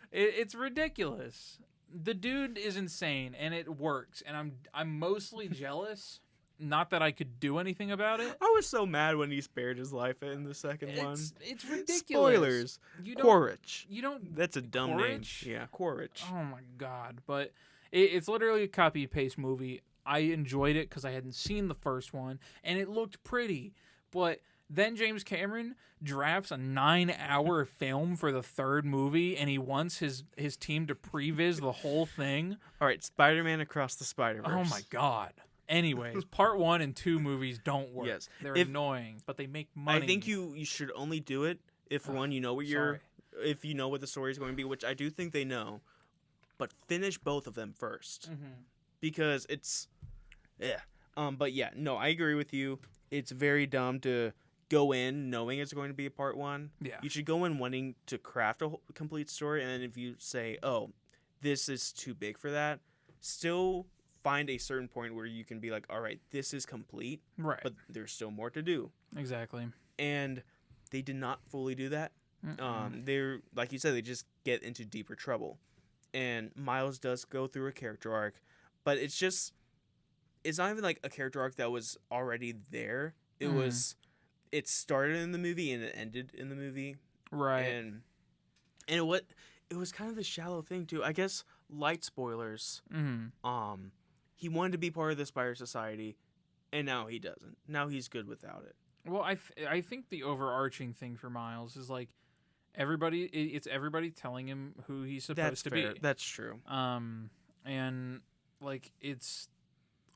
S2: It's ridiculous. The dude is insane, and it works. And I'm mostly jealous. Not that I could do anything about it.
S1: I was so mad when he spared his life in the second one.
S2: It's ridiculous.
S1: Spoilers. Quaritch.
S2: You don't.
S1: That's a dumb
S2: Quaritch?
S1: name. Yeah, Quaritch.
S2: Oh my God! But it's literally a copy paste movie. I enjoyed it because I hadn't seen the first one, and it looked pretty. But then James Cameron drafts a 9-hour film for the third movie, and he wants his team to previs the whole thing.
S1: All right, Spider-Man Across the Spider-Verse.
S2: Oh my God! Anyways, part 1 and 2 movies don't work.
S1: Yes.
S2: They're annoying, but they make money.
S1: I think you should only do it if one, you know what if you know what the story is going to be, which I do think they know. But finish both of them first, because it's, But yeah, no, I agree with you. It's very dumb to go in knowing it's going to be a part 1.
S2: Yeah,
S1: you should go in wanting to craft a complete story, and then if you say, "Oh, this is too big for that," still find a certain point where you can be like, "All right, this is complete,"
S2: right?
S1: But there's still more to do.
S2: Exactly.
S1: And they did not fully do that. They're like you said, they just get into deeper trouble. And Miles does go through a character arc, but it's just it's not even like a character arc that was already there.
S2: Mhm.
S1: It started in the movie and it ended in the movie,
S2: Right.
S1: and it was kind of the shallow thing too. I guess light spoilers.
S2: Mhm.
S1: He wanted to be part of the Spider Society, and now he doesn't. Now he's good without it.
S2: Well, I think the overarching thing for Miles is like everybody. It's everybody telling him who he's supposed
S1: That's
S2: to
S1: fair.
S2: be.
S1: That's true.
S2: And like it's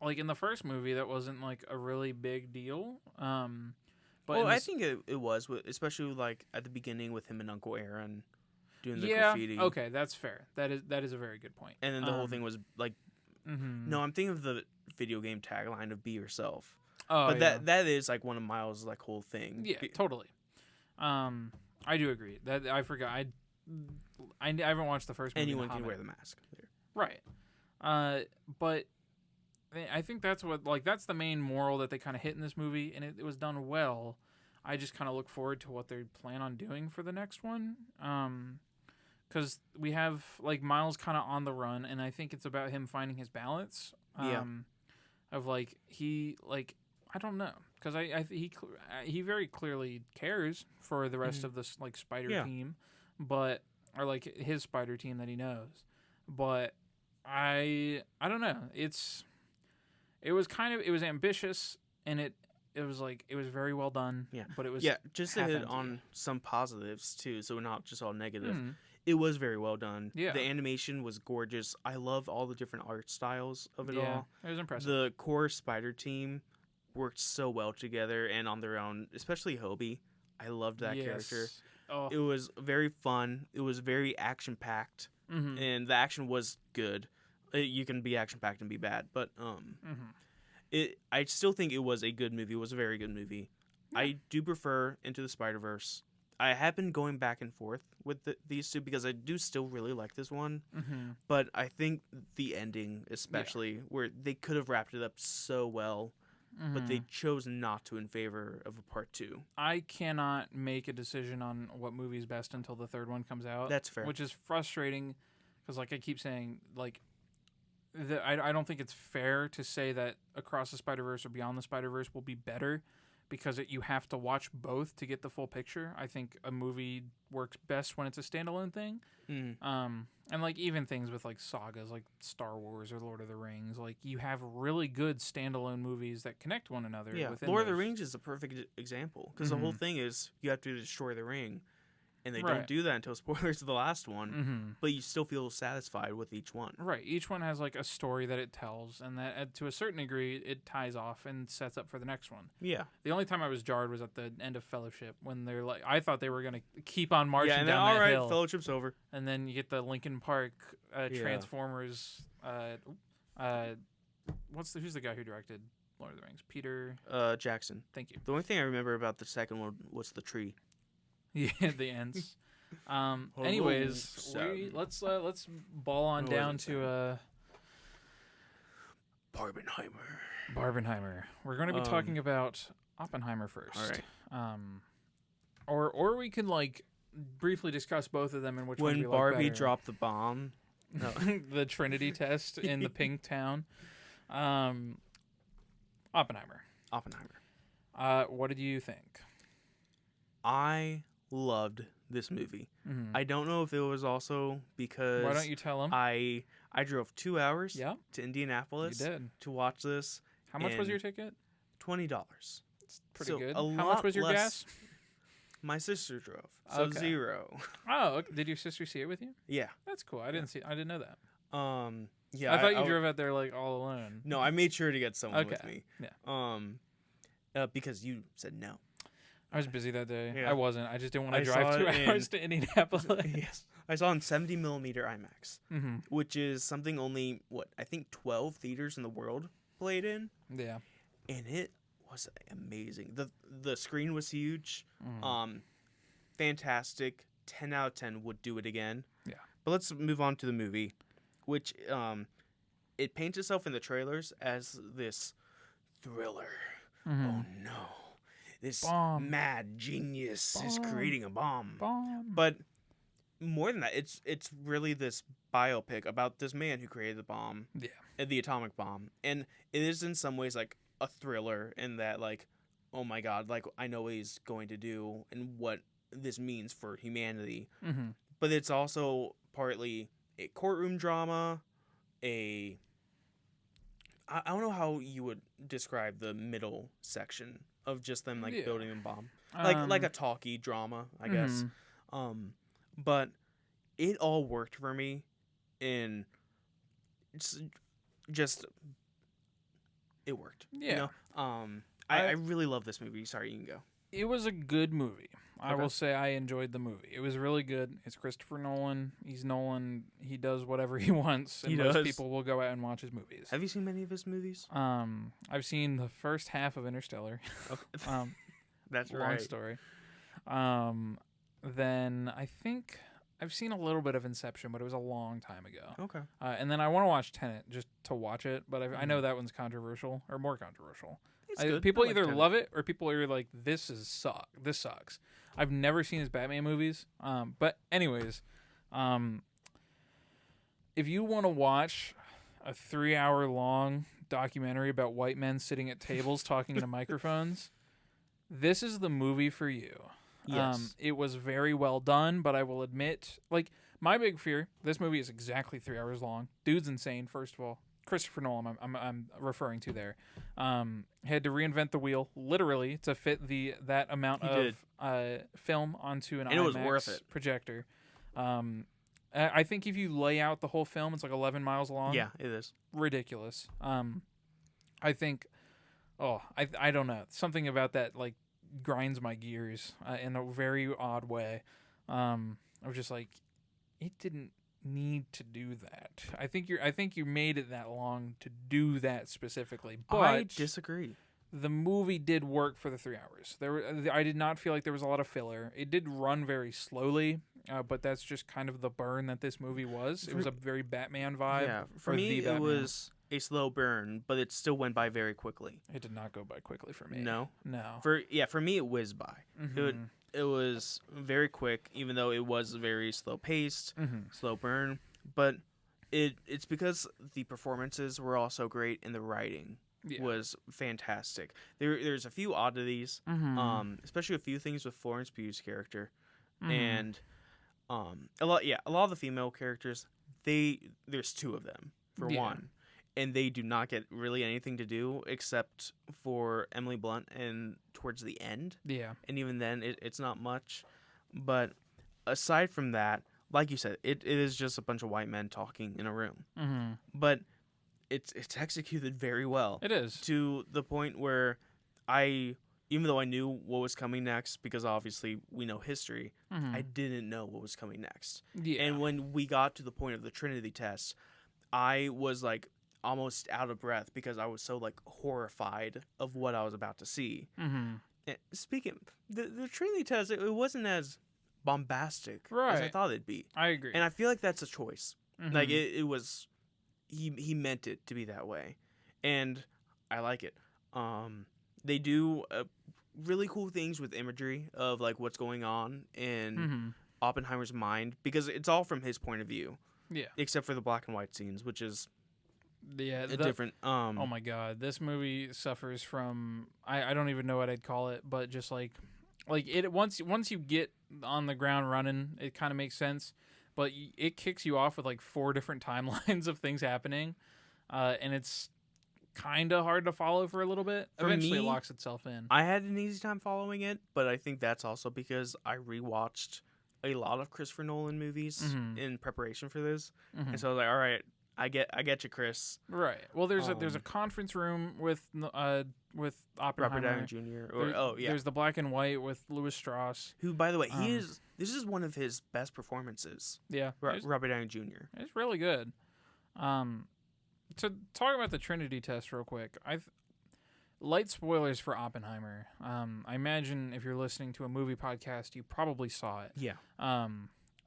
S2: like in the first movie that wasn't like a really big deal. But
S1: Well,
S2: in
S1: I
S2: this,
S1: think it was, especially like at the beginning with him and Uncle Aaron doing the
S2: yeah,
S1: graffiti.
S2: okay, that's fair. That is a very good point.
S1: And then the whole thing was like,
S2: Mm-hmm.
S1: no, I'm thinking of the video game tagline of "Be Yourself,"
S2: Oh
S1: but
S2: yeah,
S1: that is like one of Miles' like whole thing.
S2: yeah, totally. I do agree that I forgot. I haven't watched the first movie.
S1: Anyone can wear the mask.
S2: Right. But I think that's what that's the main moral that they kind of hit in this movie, and it was done well. I just kind of look forward to what they plan on doing for the next one. Because we have like Miles kind of on the run, and I think it's about him finding his balance.
S1: Yeah.
S2: Of like he like I don't know because he very clearly cares for the rest of this like spider team, but or like his spider team that he knows, but I don't know. It was ambitious and it was like it was very well done.
S1: Yeah.
S2: But it was
S1: just to hit on some positives too, so we're not just all negative. It was very well done.
S2: Yeah.
S1: The animation was gorgeous. I love all the different art styles of it all.
S2: It was impressive.
S1: The core spider team worked so well together and on their own, especially Hobie. I loved that character.
S2: Oh.
S1: It was very fun. It was very action packed, and the action was good. You can be action packed and be bad, but I still think it was a good movie. It was a very good movie. Yeah. I do prefer Into the Spider-Verse. I have been going back and forth with these two because I do still really like this one, but I think the ending, especially where they could have wrapped it up so well, but they chose not to in favor of a part 2.
S2: I cannot make a decision on what movie is best until the third one comes out.
S1: That's fair.
S2: Which is frustrating because, like I keep saying, like I don't think it's fair to say that Across the Spider-Verse or Beyond the Spider-Verse will be better because you have to watch both to get the full picture. I think a movie works best when it's a standalone thing. And like even things with like sagas like Star Wars or Lord of the Rings, like you have really good standalone movies that connect one another.
S1: Yeah, Lord of the Rings is a perfect example because the whole thing is you have to destroy the ring. And they don't do that until spoilers to the last one, but you still feel satisfied with each one.
S2: Right. Each one has like a story that it tells, and that to a certain degree it ties off and sets up for the next one.
S1: Yeah.
S2: The only time I was jarred was at the end of Fellowship when they're like, I thought they were gonna keep on marching
S1: and then,
S2: down that hill.
S1: All right, Fellowship's over.
S2: And then you get the Linkin Park Transformers. Who's the guy who directed Lord of the Rings? Peter
S1: Jackson.
S2: Thank you.
S1: The only thing I remember about the second one was the tree.
S2: Yeah, the ends. Anyways, let's ball on down to Barbenheimer. We're going to be talking about Oppenheimer first.
S1: All right.
S2: Or we can like briefly discuss both of them and which one we like
S1: Barbie
S2: better.
S1: dropped the bomb. No.
S2: The Trinity test in the pink town. Oppenheimer. What did you think?
S1: I loved this movie. I don't know if it was also because
S2: why don't you tell them?
S1: I drove 2 hours to Indianapolis to watch this.
S2: How much was your ticket?
S1: $20.
S2: It's pretty good. How much was your gas?
S1: My sister drove, so $0.
S2: Oh, okay. Did your sister see it with you?
S1: Yeah,
S2: that's cool. I didn't know that.
S1: Yeah,
S2: I thought you drove out there like all alone.
S1: No, I made sure to get someone with me.
S2: Yeah.
S1: Because you said no.
S2: I was busy that day.
S1: Yeah.
S2: I wasn't. I just didn't want to drive 2 hours to Indianapolis.
S1: Yes. I saw in 70mm IMAX, which is something only, I think 12 theaters in the world played in.
S2: Yeah.
S1: And it was amazing. The screen was huge. Fantastic. 10 out of 10 would do it again.
S2: Yeah.
S1: But let's move on to the movie, which it paints itself in the trailers as this thriller. Oh no. This mad genius is creating a bomb. But more than that, it's really this biopic about this man who created the bomb,
S2: Yeah.
S1: the atomic bomb, and it is in some ways like a thriller in that like, oh my god, like I know what he's going to do and what this means for humanity,
S2: Mm-hmm.
S1: but it's also partly a courtroom drama, a I don't know how you would describe the middle section of just them like
S2: Yeah.
S1: building a bomb, like a talkie drama, I guess.
S2: Mhm.
S1: But it all worked for me, in it's just it worked.
S2: Yeah.
S1: You know, I really love this movie. Sorry, you can go.
S2: It was a good movie. I
S1: Okay.
S2: will say I enjoyed the movie. It was really good. It's Christopher Nolan. He's Nolan. He does whatever he wants, and
S1: He
S2: most
S1: does.
S2: people will go out and watch his movies.
S1: Have you seen many of his movies?
S2: I've seen the first half of Interstellar.
S1: Okay. That's
S2: Long
S1: right.
S2: story. Then I think I've seen a little bit of Inception, but it was a long time ago.
S1: Okay.
S2: And then I want to watch Tenet just to watch it, but I know that one's controversial or more controversial.
S1: It's good.
S2: People
S1: I like
S2: either
S1: Tenet.
S2: love it or people are like, This sucks." I've never seen his Batman movies. But anyways, if you want to watch a 3-hour long documentary about white men sitting at tables talking into microphones, this is the movie for you.
S1: Yes.
S2: It was very well done, but I will admit, like, my big fear, this movie is exactly 3 hours long. Dude's insane, first of all. Christopher Nolan, I'm referring to there. Had to reinvent the wheel, literally, to fit that amount of film onto an
S1: And it was worth
S2: IMAX
S1: it.
S2: projector. I think if you lay out the whole film, it's like 11 miles long.
S1: Yeah, it is.
S2: Ridiculous. I think, I don't know. Something about that, like, grinds my gears in a very odd way. I was just like, it didn't need to do that. I think you made it that long to do that specifically. But
S1: I disagree.
S2: the movie did work for the 3 hours. I did not feel like there was a lot of filler. It did run very slowly, but that's just kind of the burn that this movie was. It was a very Batman vibe.
S1: Yeah, for
S2: or
S1: me
S2: the
S1: it
S2: Batman.
S1: was a slow burn, but it still went by very quickly.
S2: It did not go by quickly for me.
S1: No,
S2: No.
S1: for me it whizzed by.
S2: Mhm.
S1: It was very quick, even though it was very slow paced,
S2: Mhm.
S1: slow burn. But it's because the performances were also great and the writing
S2: Yeah.
S1: was fantastic. There's a few oddities,
S2: Mhm.
S1: especially a few things with Florence Pugh's character,
S2: Mhm.
S1: and a lot of the female characters. There's two of them for
S2: Yeah.
S1: one, and they do not get really anything to do except for Emily Blunt and towards the end.
S2: Yeah.
S1: And even then it's not much. But aside from that, like you said, it is just a bunch of white men talking in a room.
S2: Mhm.
S1: But it's executed very well,
S2: It is.
S1: to the point where even though I knew what was coming next, because obviously we know history,
S2: Mhm.
S1: I didn't know what was coming next.
S2: Yeah.
S1: And when we got to the point of the Trinity test, I was like almost out of breath because I was so like horrified of what I was about to see.
S2: Mhm.
S1: Speaking, the Trinity test, it wasn't as bombastic as I
S2: Right.
S1: thought it'd be,
S2: I agree.
S1: and I feel like that's a choice. Like
S2: Mhm.
S1: it was, he meant it to be that way, and I like it. They do really cool things with imagery of like what's going on in
S2: Mhm.
S1: Oppenheimer's mind, because it's all from his point of view,
S2: Yeah.
S1: except for the black and white scenes, which is
S2: Yeah.
S1: a different.
S2: Oh my god, this movie suffers from I don't even know what I'd call it, but just like it once you get on the ground running, it kind of makes sense, but it kicks you off with like 4 different timelines of things happening, and it's kind of hard to follow for a little bit.
S1: For
S2: Eventually, it
S1: me,
S2: locks itself in.
S1: I had an easy time following it, but I think that's also because I rewatched a lot of Christopher Nolan movies
S2: Mhm.
S1: in preparation for this,
S2: Mhm.
S1: and so I was like, all right, I get you, Chris.
S2: Right. Well, there's a
S1: Um,
S2: conference room with Oppenheimer.
S1: Robert Downey Jr. Or
S2: There's the black and white with Louis Strauss.
S1: who, by the way,
S2: um,
S1: this is one of his best performances.
S2: Yeah.
S1: Robert Downey Jr.
S2: It's really good. To talk about the Trinity test real quick, light spoilers for Oppenheimer. I imagine if you're listening to a movie podcast, you probably saw it.
S1: Yeah.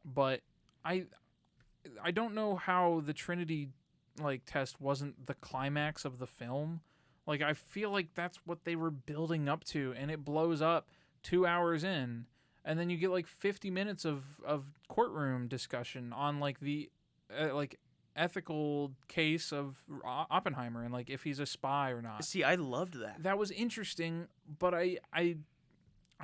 S2: But I don't know how the Trinity test wasn't the climax of the film. Like, I feel like that's what they were building up to, and it blows up 2 hours in, and then you get like 50 minutes of courtroom discussion on like the like ethical case of Oppenheimer and like if he's a spy or not.
S1: See, I loved that.
S2: That was interesting, but I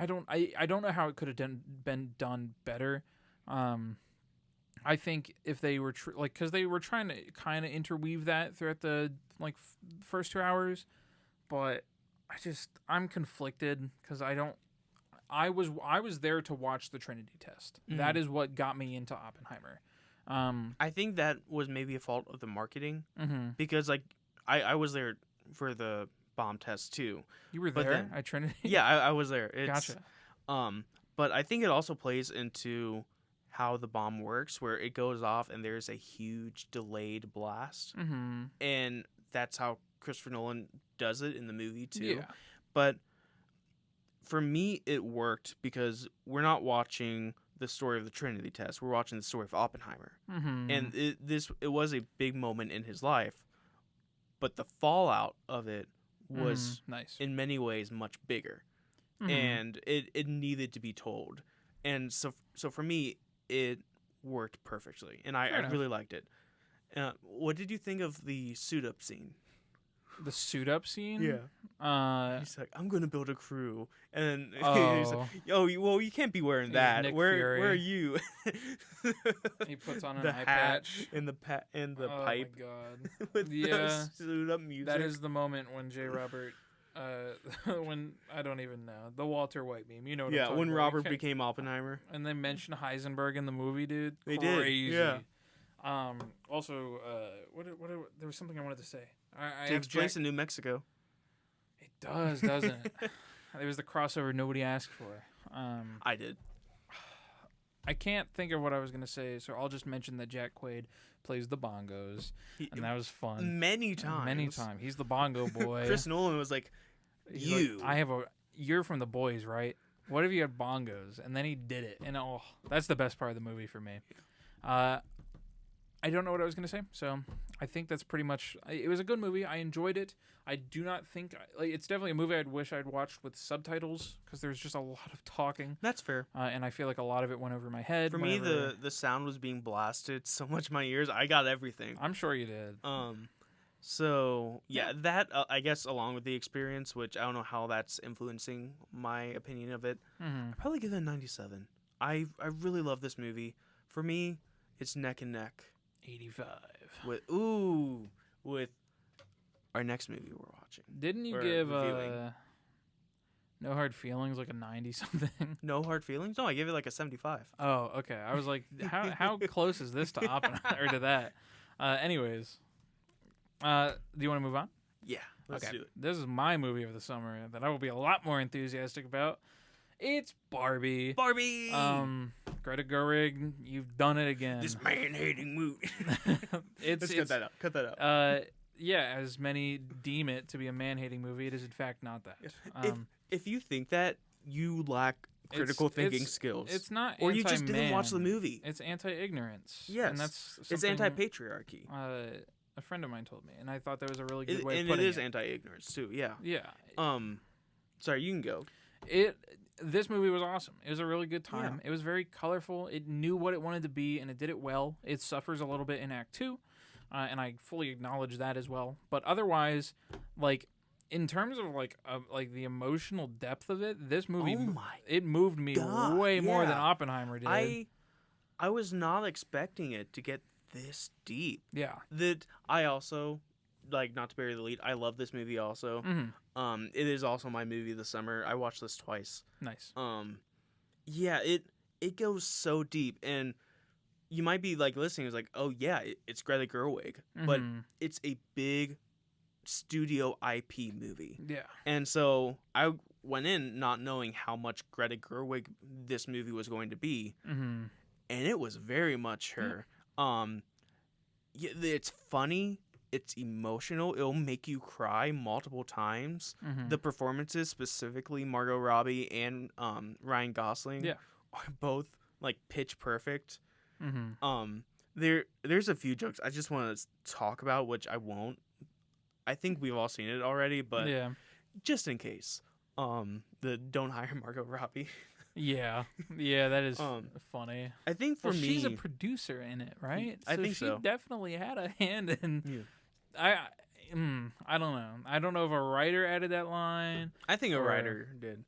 S2: don't know how it could have been done better. I think if they were because they were trying to kind of interweave that throughout the like first 2 hours, but I'm conflicted because I was there to watch the Trinity test.
S1: Mhm.
S2: That is what got me into Oppenheimer.
S1: I think that was maybe a fault of the marketing
S2: Mm-hmm.
S1: because like I was there for the bomb test too.
S2: You were
S1: But
S2: there
S1: then-
S2: at Trinity.
S1: Yeah, I was there.
S2: Gotcha.
S1: But I think it also plays into how the bomb works, where it goes off and there's a huge delayed blast,
S2: Mm-hmm.
S1: and that's how Christopher Nolan does it in the movie too.
S2: Yeah.
S1: But for me, it worked because we're not watching the story of the Trinity test; we're watching the story of Oppenheimer,
S2: Mm-hmm.
S1: and it was a big moment in his life, but the fallout of it was
S2: nice.
S1: in many ways much bigger.
S2: Mhm.
S1: And it needed to be told, and so for me it worked perfectly, and I
S2: enough.
S1: really liked it. What did you think of the suit up scene?
S2: The suit up scene.
S1: He's like, I'm gonna build a crew, and he's
S2: Oh.
S1: like, well, you can't be wearing
S2: He's
S1: that.
S2: Nick
S1: Where
S2: Fury.
S1: are you?
S2: He puts on an
S1: the
S2: eye
S1: hat
S2: patch.
S1: and the
S2: Oh
S1: pipe
S2: my god.
S1: with
S2: Yeah.
S1: the suit up music.
S2: That is the moment when J. Robert, when I don't even know the Walter White meme. You know what I'm
S1: yeah,
S2: talking
S1: when
S2: about.
S1: Robert
S2: You can't-
S1: became Oppenheimer.
S2: and they mentioned Heisenberg in the movie, dude.
S1: They did,
S2: Crazy.
S1: yeah.
S2: Also, what there was something I wanted to say. I
S1: Takes
S2: have Jack-
S1: place in New Mexico.
S2: It does, doesn't it? It was the crossover nobody asked for.
S1: I did.
S2: I can't think of what I was gonna say, so I'll just mention that Jack Quaid plays the bongos, and that was fun.
S1: Many times.
S2: Many times. He's the bongo boy.
S1: Chris Nolan was like,
S2: He's like,
S1: "You."
S2: You're from the boys, right? What if you had bongos? And then he did it, and that's the best part of the movie for me. I don't know what I was gonna say, so I think that's pretty much. It was a good movie. I enjoyed it. I do not think it's definitely a movie I'd wish I'd watched with subtitles because there's just a lot of talking,
S1: That's fair.
S2: and I feel like a lot of it went over my head.
S1: For me, the sound was being blasted so much in my ears. I got everything.
S2: I'm sure you did.
S1: So yeah, that I guess along with the experience, which I don't know how that's influencing my opinion of it,
S2: Mm-hmm.
S1: I'd probably give it a 97. I really love this movie. For me, it's neck and neck
S2: 85.
S1: with our next movie we're watching.
S2: Didn't you
S1: Or
S2: give
S1: reviewing.
S2: No Hard Feelings like a 90 something?
S1: No Hard Feelings? No, I gave it like a 75.
S2: Oh, okay. I was like, how close is this to Oppenheimer or to that? Anyways, do you want to move on?
S1: Yeah, let's do it.
S2: This is my movie of the summer that I will be a lot more enthusiastic about. It's Barbie.
S1: Barbie!
S2: Greta Gerwig, you've done it again.
S1: This man-hating movie.
S2: Let's
S1: cut that out. Cut that out.
S2: Yeah, as many deem it to be a man-hating movie, it is in fact not that.
S1: If you think that, you lack critical thinking skills.
S2: It's not
S1: or you just didn't
S2: anti-man.
S1: watch the movie.
S2: It's anti-ignorance.
S1: Yes.
S2: And that's
S1: It's
S2: something,
S1: anti-patriarchy.
S2: a friend of mine told me, and I thought that was a really good way of
S1: And
S2: putting
S1: it is anti-ignorance, too, yeah.
S2: Yeah.
S1: Sorry, you can go.
S2: This movie was awesome. It was a really good time. It was very colorful. It knew what it wanted to be, and it did it well. It suffers a little bit in Act 2, and I fully acknowledge that as well. But otherwise, like, in terms of like the emotional depth of it, this movie it moved me
S1: God,
S2: way more than
S1: yeah.
S2: Oppenheimer did.
S1: I was not expecting it to get this deep.
S2: Yeah.
S1: That I also, like, not to bury the lead, I love this movie also.
S2: Mm-hmm.
S1: It is also my movie of the summer. I watched this twice.
S2: Nice.
S1: Yeah, it goes so deep, and you might be like listening, it's like, oh yeah, it's Greta Gerwig, but
S2: Mhm.
S1: it's a big studio IP movie.
S2: Yeah.
S1: And so I went in not knowing how much Greta Gerwig this movie was going to be,
S2: Mm-hmm.
S1: and it was very much her. Yeah, it's funny, it's emotional, it'll make you cry multiple times.
S2: Mm-hmm.
S1: The performances, specifically Margot Robbie and Ryan Gosling,
S2: Yeah.
S1: are both like pitch perfect.
S2: Mm-hmm.
S1: There's a few jokes I just want to talk about, which I won't. I think we've all seen it already, but
S2: yeah.
S1: just in case, the don't hire Margot Robbie.
S2: Yeah, yeah, that is
S1: Um,
S2: funny.
S1: I think for
S2: Well,
S1: me,
S2: she's a producer in it, right?
S1: I
S2: So
S1: think
S2: she
S1: so.
S2: definitely had a hand in.
S1: Yeah.
S2: I, I don't know. I don't know if a writer added that line
S1: I think a
S2: or
S1: writer did.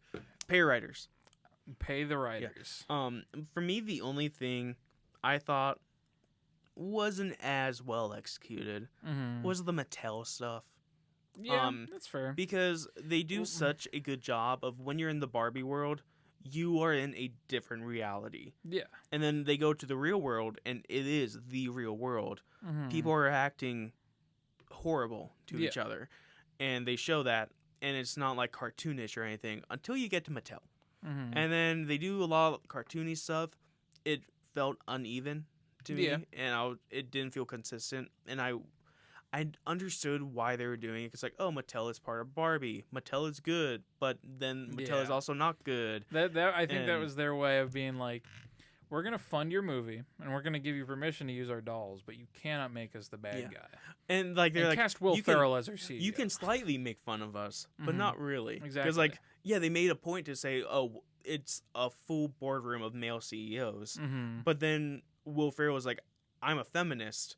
S1: Pay writers.
S2: pay the
S1: Yeah.
S2: writers.
S1: For me, the only thing I thought wasn't as well executed
S2: Mm-hmm.
S1: was the Mattel stuff.
S2: Yeah, that's fair.
S1: Because they do such a good job of when you're in the Barbie world, you are in a different reality.
S2: Yeah.
S1: And then they go to the real world, and it is the real world.
S2: Mm-hmm.
S1: People are acting horrible to
S2: Yeah.
S1: each other, and they show that, and it's not like cartoonish or anything until you get to Mattel.
S2: Mm-hmm.
S1: And then they do a lot of cartoony stuff. It felt uneven to me,
S2: Yeah.
S1: and it didn't feel consistent. And I understood why they were doing it. It's like, oh, Mattel is part of Barbie. Mattel is good, but then Mattel is
S2: Yeah.
S1: also not good.
S2: That I think that
S1: And-
S2: was their way of being like, we're gonna fund your movie and we're gonna give you permission to use our dolls, but you cannot make us the bad
S1: Yeah.
S2: guy.
S1: And like they're
S2: And
S1: like,
S2: cast Will
S1: you can-
S2: Ferrell as our CEO.
S1: you can slightly make fun of us, but
S2: Mhm.
S1: not really. Because
S2: Exactly.
S1: like, yeah, they made a point to say, oh, it's a full boardroom of male CEOs.
S2: Mm-hmm.
S1: But then Will Ferrell was like, I'm a feminist.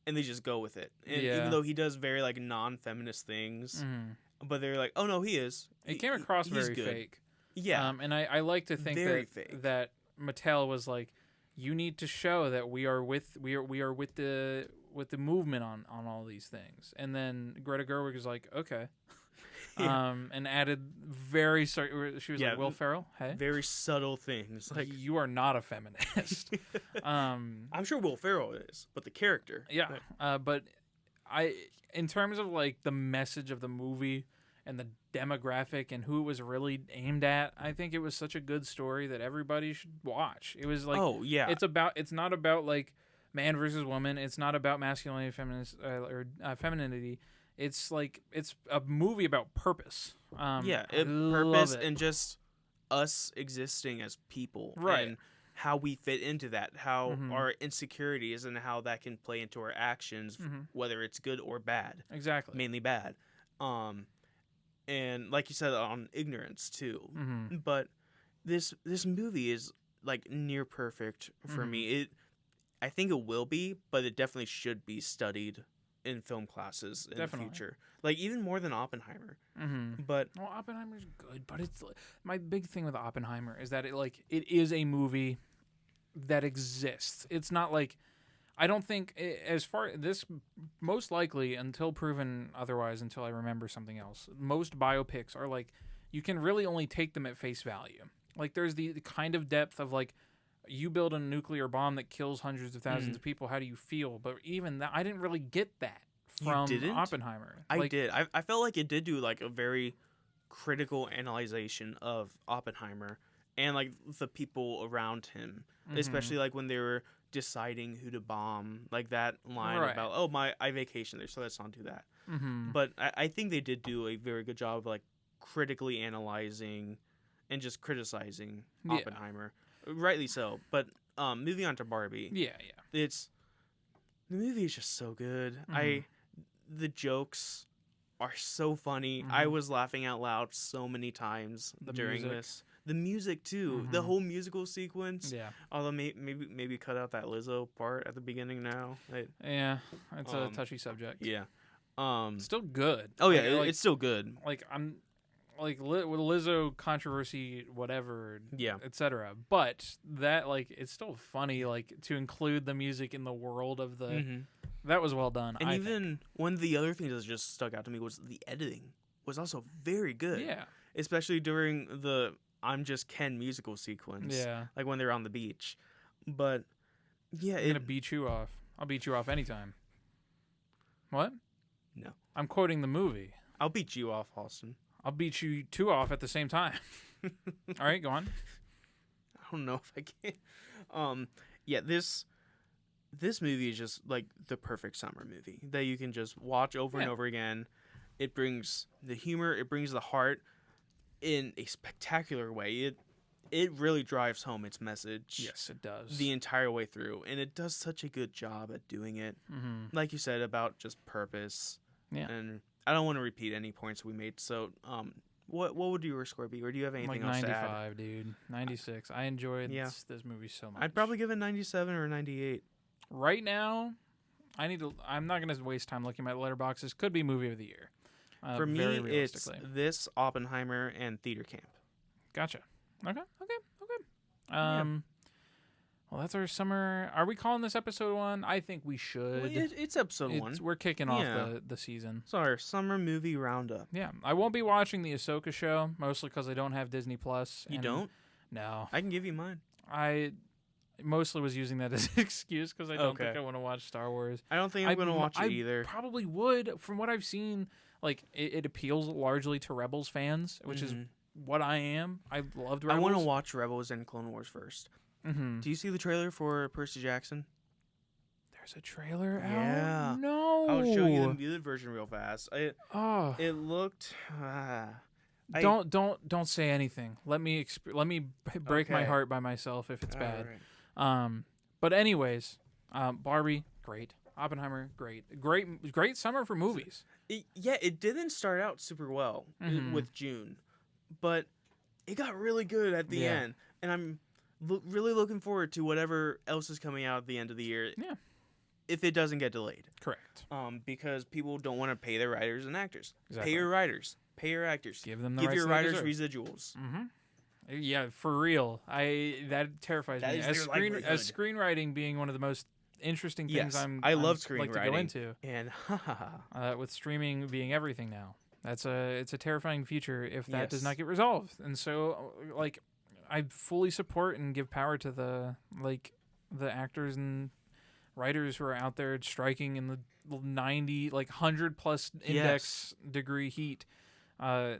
S1: And they just go with it. And
S2: Yeah.
S1: even though he does very like non-feminist things,
S2: Mm-hmm.
S1: but they're like, oh no, he is.
S2: It came across
S1: he's
S2: very
S1: good.
S2: fake.
S1: Yeah.
S2: And I like to think
S1: Very
S2: that
S1: fake.
S2: that Mattel was like, you need to show that we are with the movement on all these things. And then Greta Gerwig was like, okay.
S1: Yeah.
S2: And added she was
S1: Yeah,
S2: like, Will Ferrell, hey,
S1: Very subtle things. Like
S2: you are not a feminist.
S1: I'm sure Will Ferrell is, but the character.
S2: Yeah, but in terms of like the message of the movie and the demographic and who it was really aimed at, I think it was such a good story that everybody should watch. It was like,
S1: oh yeah.
S2: it's not about like man versus woman. It's not about masculinity, femininity. It's like it's a movie about purpose.
S1: Yeah,
S2: I
S1: purpose
S2: love it.
S1: and just us existing as people,
S2: Right.
S1: And how we fit into that, how
S2: Mhm.
S1: our insecurities and how that can play into our actions,
S2: Mhm.
S1: whether it's good or bad,
S2: Exactly.
S1: mainly bad. And like you said, on ignorance too.
S2: Mm-hmm.
S1: But this movie is like near perfect for
S2: Mhm.
S1: me. I think it will be, but it definitely should be studied in film classes in
S2: Definitely.
S1: the future. Like even more than Oppenheimer.
S2: Mm-hmm.
S1: But
S2: Well, Oppenheimer's good, but it's my big thing with Oppenheimer is that it is a movie that exists. It's not like I don't think as far this most likely until proven otherwise until I remember something else. Most biopics are like you can really only take them at face value. Like there's the kind of depth of like you build a nuclear bomb that kills hundreds of thousands of people. How do you feel? But even that, I didn't really get that from
S1: didn't?
S2: Oppenheimer.
S1: I did. I felt like it did do like a very critical analyzation of Oppenheimer and like the people around him,
S2: Mhm.
S1: especially like when they were deciding who to bomb, like that line
S2: Right.
S1: about I vacation there, so let's not do that.
S2: Mm-hmm.
S1: But I think they did do a very good job of like critically analyzing and just criticizing
S2: Yeah.
S1: Oppenheimer, rightly so. But moving on to Barbie,
S2: Yeah, yeah.
S1: the movie is just so good.
S2: Mhm.
S1: The jokes are so funny. I
S2: Mhm.
S1: was laughing out loud so many times
S2: The
S1: during
S2: music.
S1: this. The music too, the
S2: Mhm.
S1: whole musical sequence.
S2: Yeah.
S1: Although maybe cut out that Lizzo part at the beginning now.
S2: Yeah, it's a
S1: Um,
S2: touchy subject.
S1: Yeah.
S2: Still good.
S1: Oh yeah,
S2: Like,
S1: it's still good.
S2: like I'm like with Lizzo controversy, whatever,
S1: Yeah.
S2: etc. But that like it's still funny like to include the music in the world of the.
S1: Mhm.
S2: That was well done.
S1: And
S2: I
S1: even one of the other things that just stuck out to me was the editing was also very good.
S2: think. Yeah.
S1: Especially during the I'm Just Ken musical sequence.
S2: Yeah.
S1: Like when they're on the beach. But yeah,
S2: I'm gonna beat you off. I'll beat you off anytime. What?
S1: No.
S2: I'm quoting the movie.
S1: I'll beat you off, Austin.
S2: I'll beat you two off at the same time. All right, go on.
S1: I don't know if I can. Yeah, this movie is just like the perfect summer movie that you can just watch over and
S2: Yeah.
S1: over again. It brings the humor, it brings the heart in a spectacular way. It really drives home its message.
S2: Yes, it does.
S1: The entire way through, and it does such a good job at doing it.
S2: Mm-hmm.
S1: Like you said about just purpose.
S2: Yeah.
S1: And I don't want to repeat any points we made, so What would your score be, or do you have anything
S2: Like
S1: else to add?
S2: 95, dude. 96. I enjoyed
S1: Yeah.
S2: this movie so much.
S1: I'd probably give it 97 or 98.
S2: Right now, I'm not going to waste time looking at letterboxes. Could be movie of the year.
S1: For me,
S2: very
S1: it's
S2: realistically.
S1: this, Oppenheimer, and Theater Camp.
S2: Gotcha. Okay. Well, that's our summer. Are we calling this episode 1? I think we should.
S1: Well, it's episode 1.
S2: We're kicking off
S1: Yeah.
S2: the season.
S1: It's our summer movie roundup.
S2: Yeah, I won't be watching the Ahsoka show, mostly because I don't have Disney Plus.
S1: You don't?
S2: No.
S1: I can give you mine.
S2: I mostly was using that as an excuse because I don't think
S1: Okay.
S2: I want to watch Star Wars.
S1: I don't think I'm going to watch it either.
S2: Probably would. From what I've seen, like it appeals largely to Rebels fans, which is what I am. I loved Rebels.
S1: I want to watch Rebels and Clone Wars first.
S2: Mm-hmm.
S1: Do you see the trailer for Percy Jackson?
S2: There's a trailer out?
S1: Yeah.
S2: No.
S1: I'll show you the muted version real fast. It looked...
S2: Don't say anything. Let me break my
S1: Okay.
S2: heart by myself if it's bad.
S1: Right.
S2: But anyways, Barbie, great. Oppenheimer, great summer for movies.
S1: It didn't start out super well with June, but it got really good at the end, and I'm really looking forward to whatever else is coming out at the end of the year.
S2: Yeah,
S1: if it doesn't get delayed.
S2: Correct.
S1: Because people don't want to pay their writers and actors.
S2: Exactly.
S1: Pay your writers. Pay your actors.
S2: Give them the
S1: Give
S2: rights
S1: your
S2: they
S1: writers
S2: deserve.
S1: residuals.
S2: Mm-hmm. Yeah, for real. That terrifies
S1: That
S2: me.
S1: is
S2: As
S1: their livelihood.
S2: screenwriting being one of the most interesting things
S1: I love
S2: like to go
S1: screenwriting.
S2: into.
S1: And
S2: With streaming being everything now, it's a terrifying future if that does
S1: Yes.
S2: not get resolved. And so, like, I fully support and give power to the actors and writers who are out there striking in the 100 plus index degree heat. I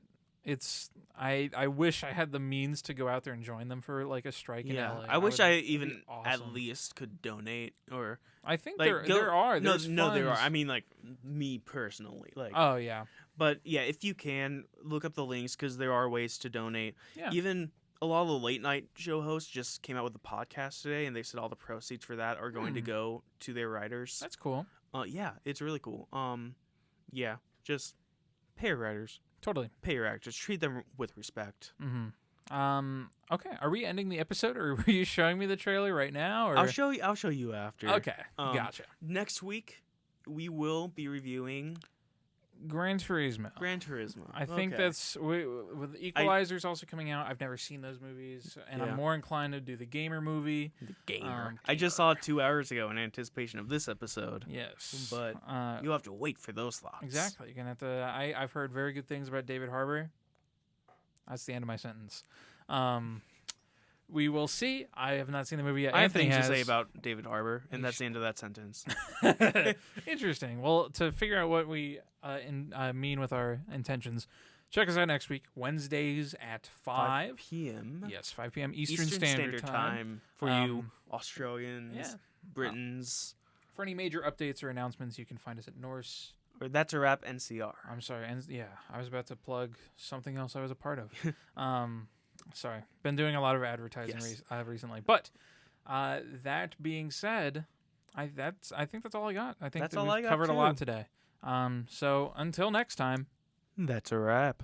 S2: wish I had the means to go out there and join them for like a strike in LA.
S1: I wish I
S2: would
S1: even
S2: be
S1: at
S2: awesome.
S1: least could donate or
S2: I think
S1: like
S2: there are. There's
S1: no there are.
S2: funds.
S1: I mean like me personally like.
S2: Oh yeah.
S1: But yeah, if you can look up the links because there are ways to donate.
S2: Yeah.
S1: Even a lot of the late night show hosts just came out with a podcast today, and they said all the proceeds for that are going to go to their writers.
S2: That's cool.
S1: Yeah, it's really cool. Yeah, just pay your writers,
S2: Totally.
S1: pay your actors, treat them with respect.
S2: Mm-hmm. Okay. Are we ending the episode, or were you showing me the trailer right now? Or
S1: I'll show you after.
S2: Okay.
S1: Um,
S2: Gotcha.
S1: Next week we will be reviewing
S2: Gran Turismo.
S1: Gran Turismo.
S2: I think
S1: Okay.
S2: that's with Equalizer's also coming out. I've never seen those movies, and
S1: Yeah.
S2: I'm more inclined to do the gamer movie.
S1: the gamer. I just saw it 2 hours ago in anticipation of this episode.
S2: Yes,
S1: But you'll have to wait for those thoughts.
S2: exactly. You're gonna have to. I've heard very good things about David Harbour. That's the end of my sentence. We will see. I have not seen the movie yet.
S1: I have
S2: Anthony
S1: things to say
S2: has.
S1: about David Harbour, and that's the end of that sentence.
S2: Interesting. Well, to figure out what we mean with our intentions, check us out next week, Wednesdays at 5
S1: p.m.
S2: Yes, 5 p.m. Eastern Standard Time.
S1: for you Australians,
S2: yeah.
S1: Britons,
S2: For any major updates or announcements, you can find us at Norse.
S1: or That's a Wrap NCR.
S2: I'm sorry. And yeah, I was about to plug something else I was a part of. Sorry. Been doing a lot of advertising
S1: Yes.
S2: recently. But that being said, I think that's all I got. I think
S1: That's
S2: that
S1: all
S2: we've
S1: I got,
S2: covered a lot
S1: too.
S2: today. So until next time.
S1: That's a wrap.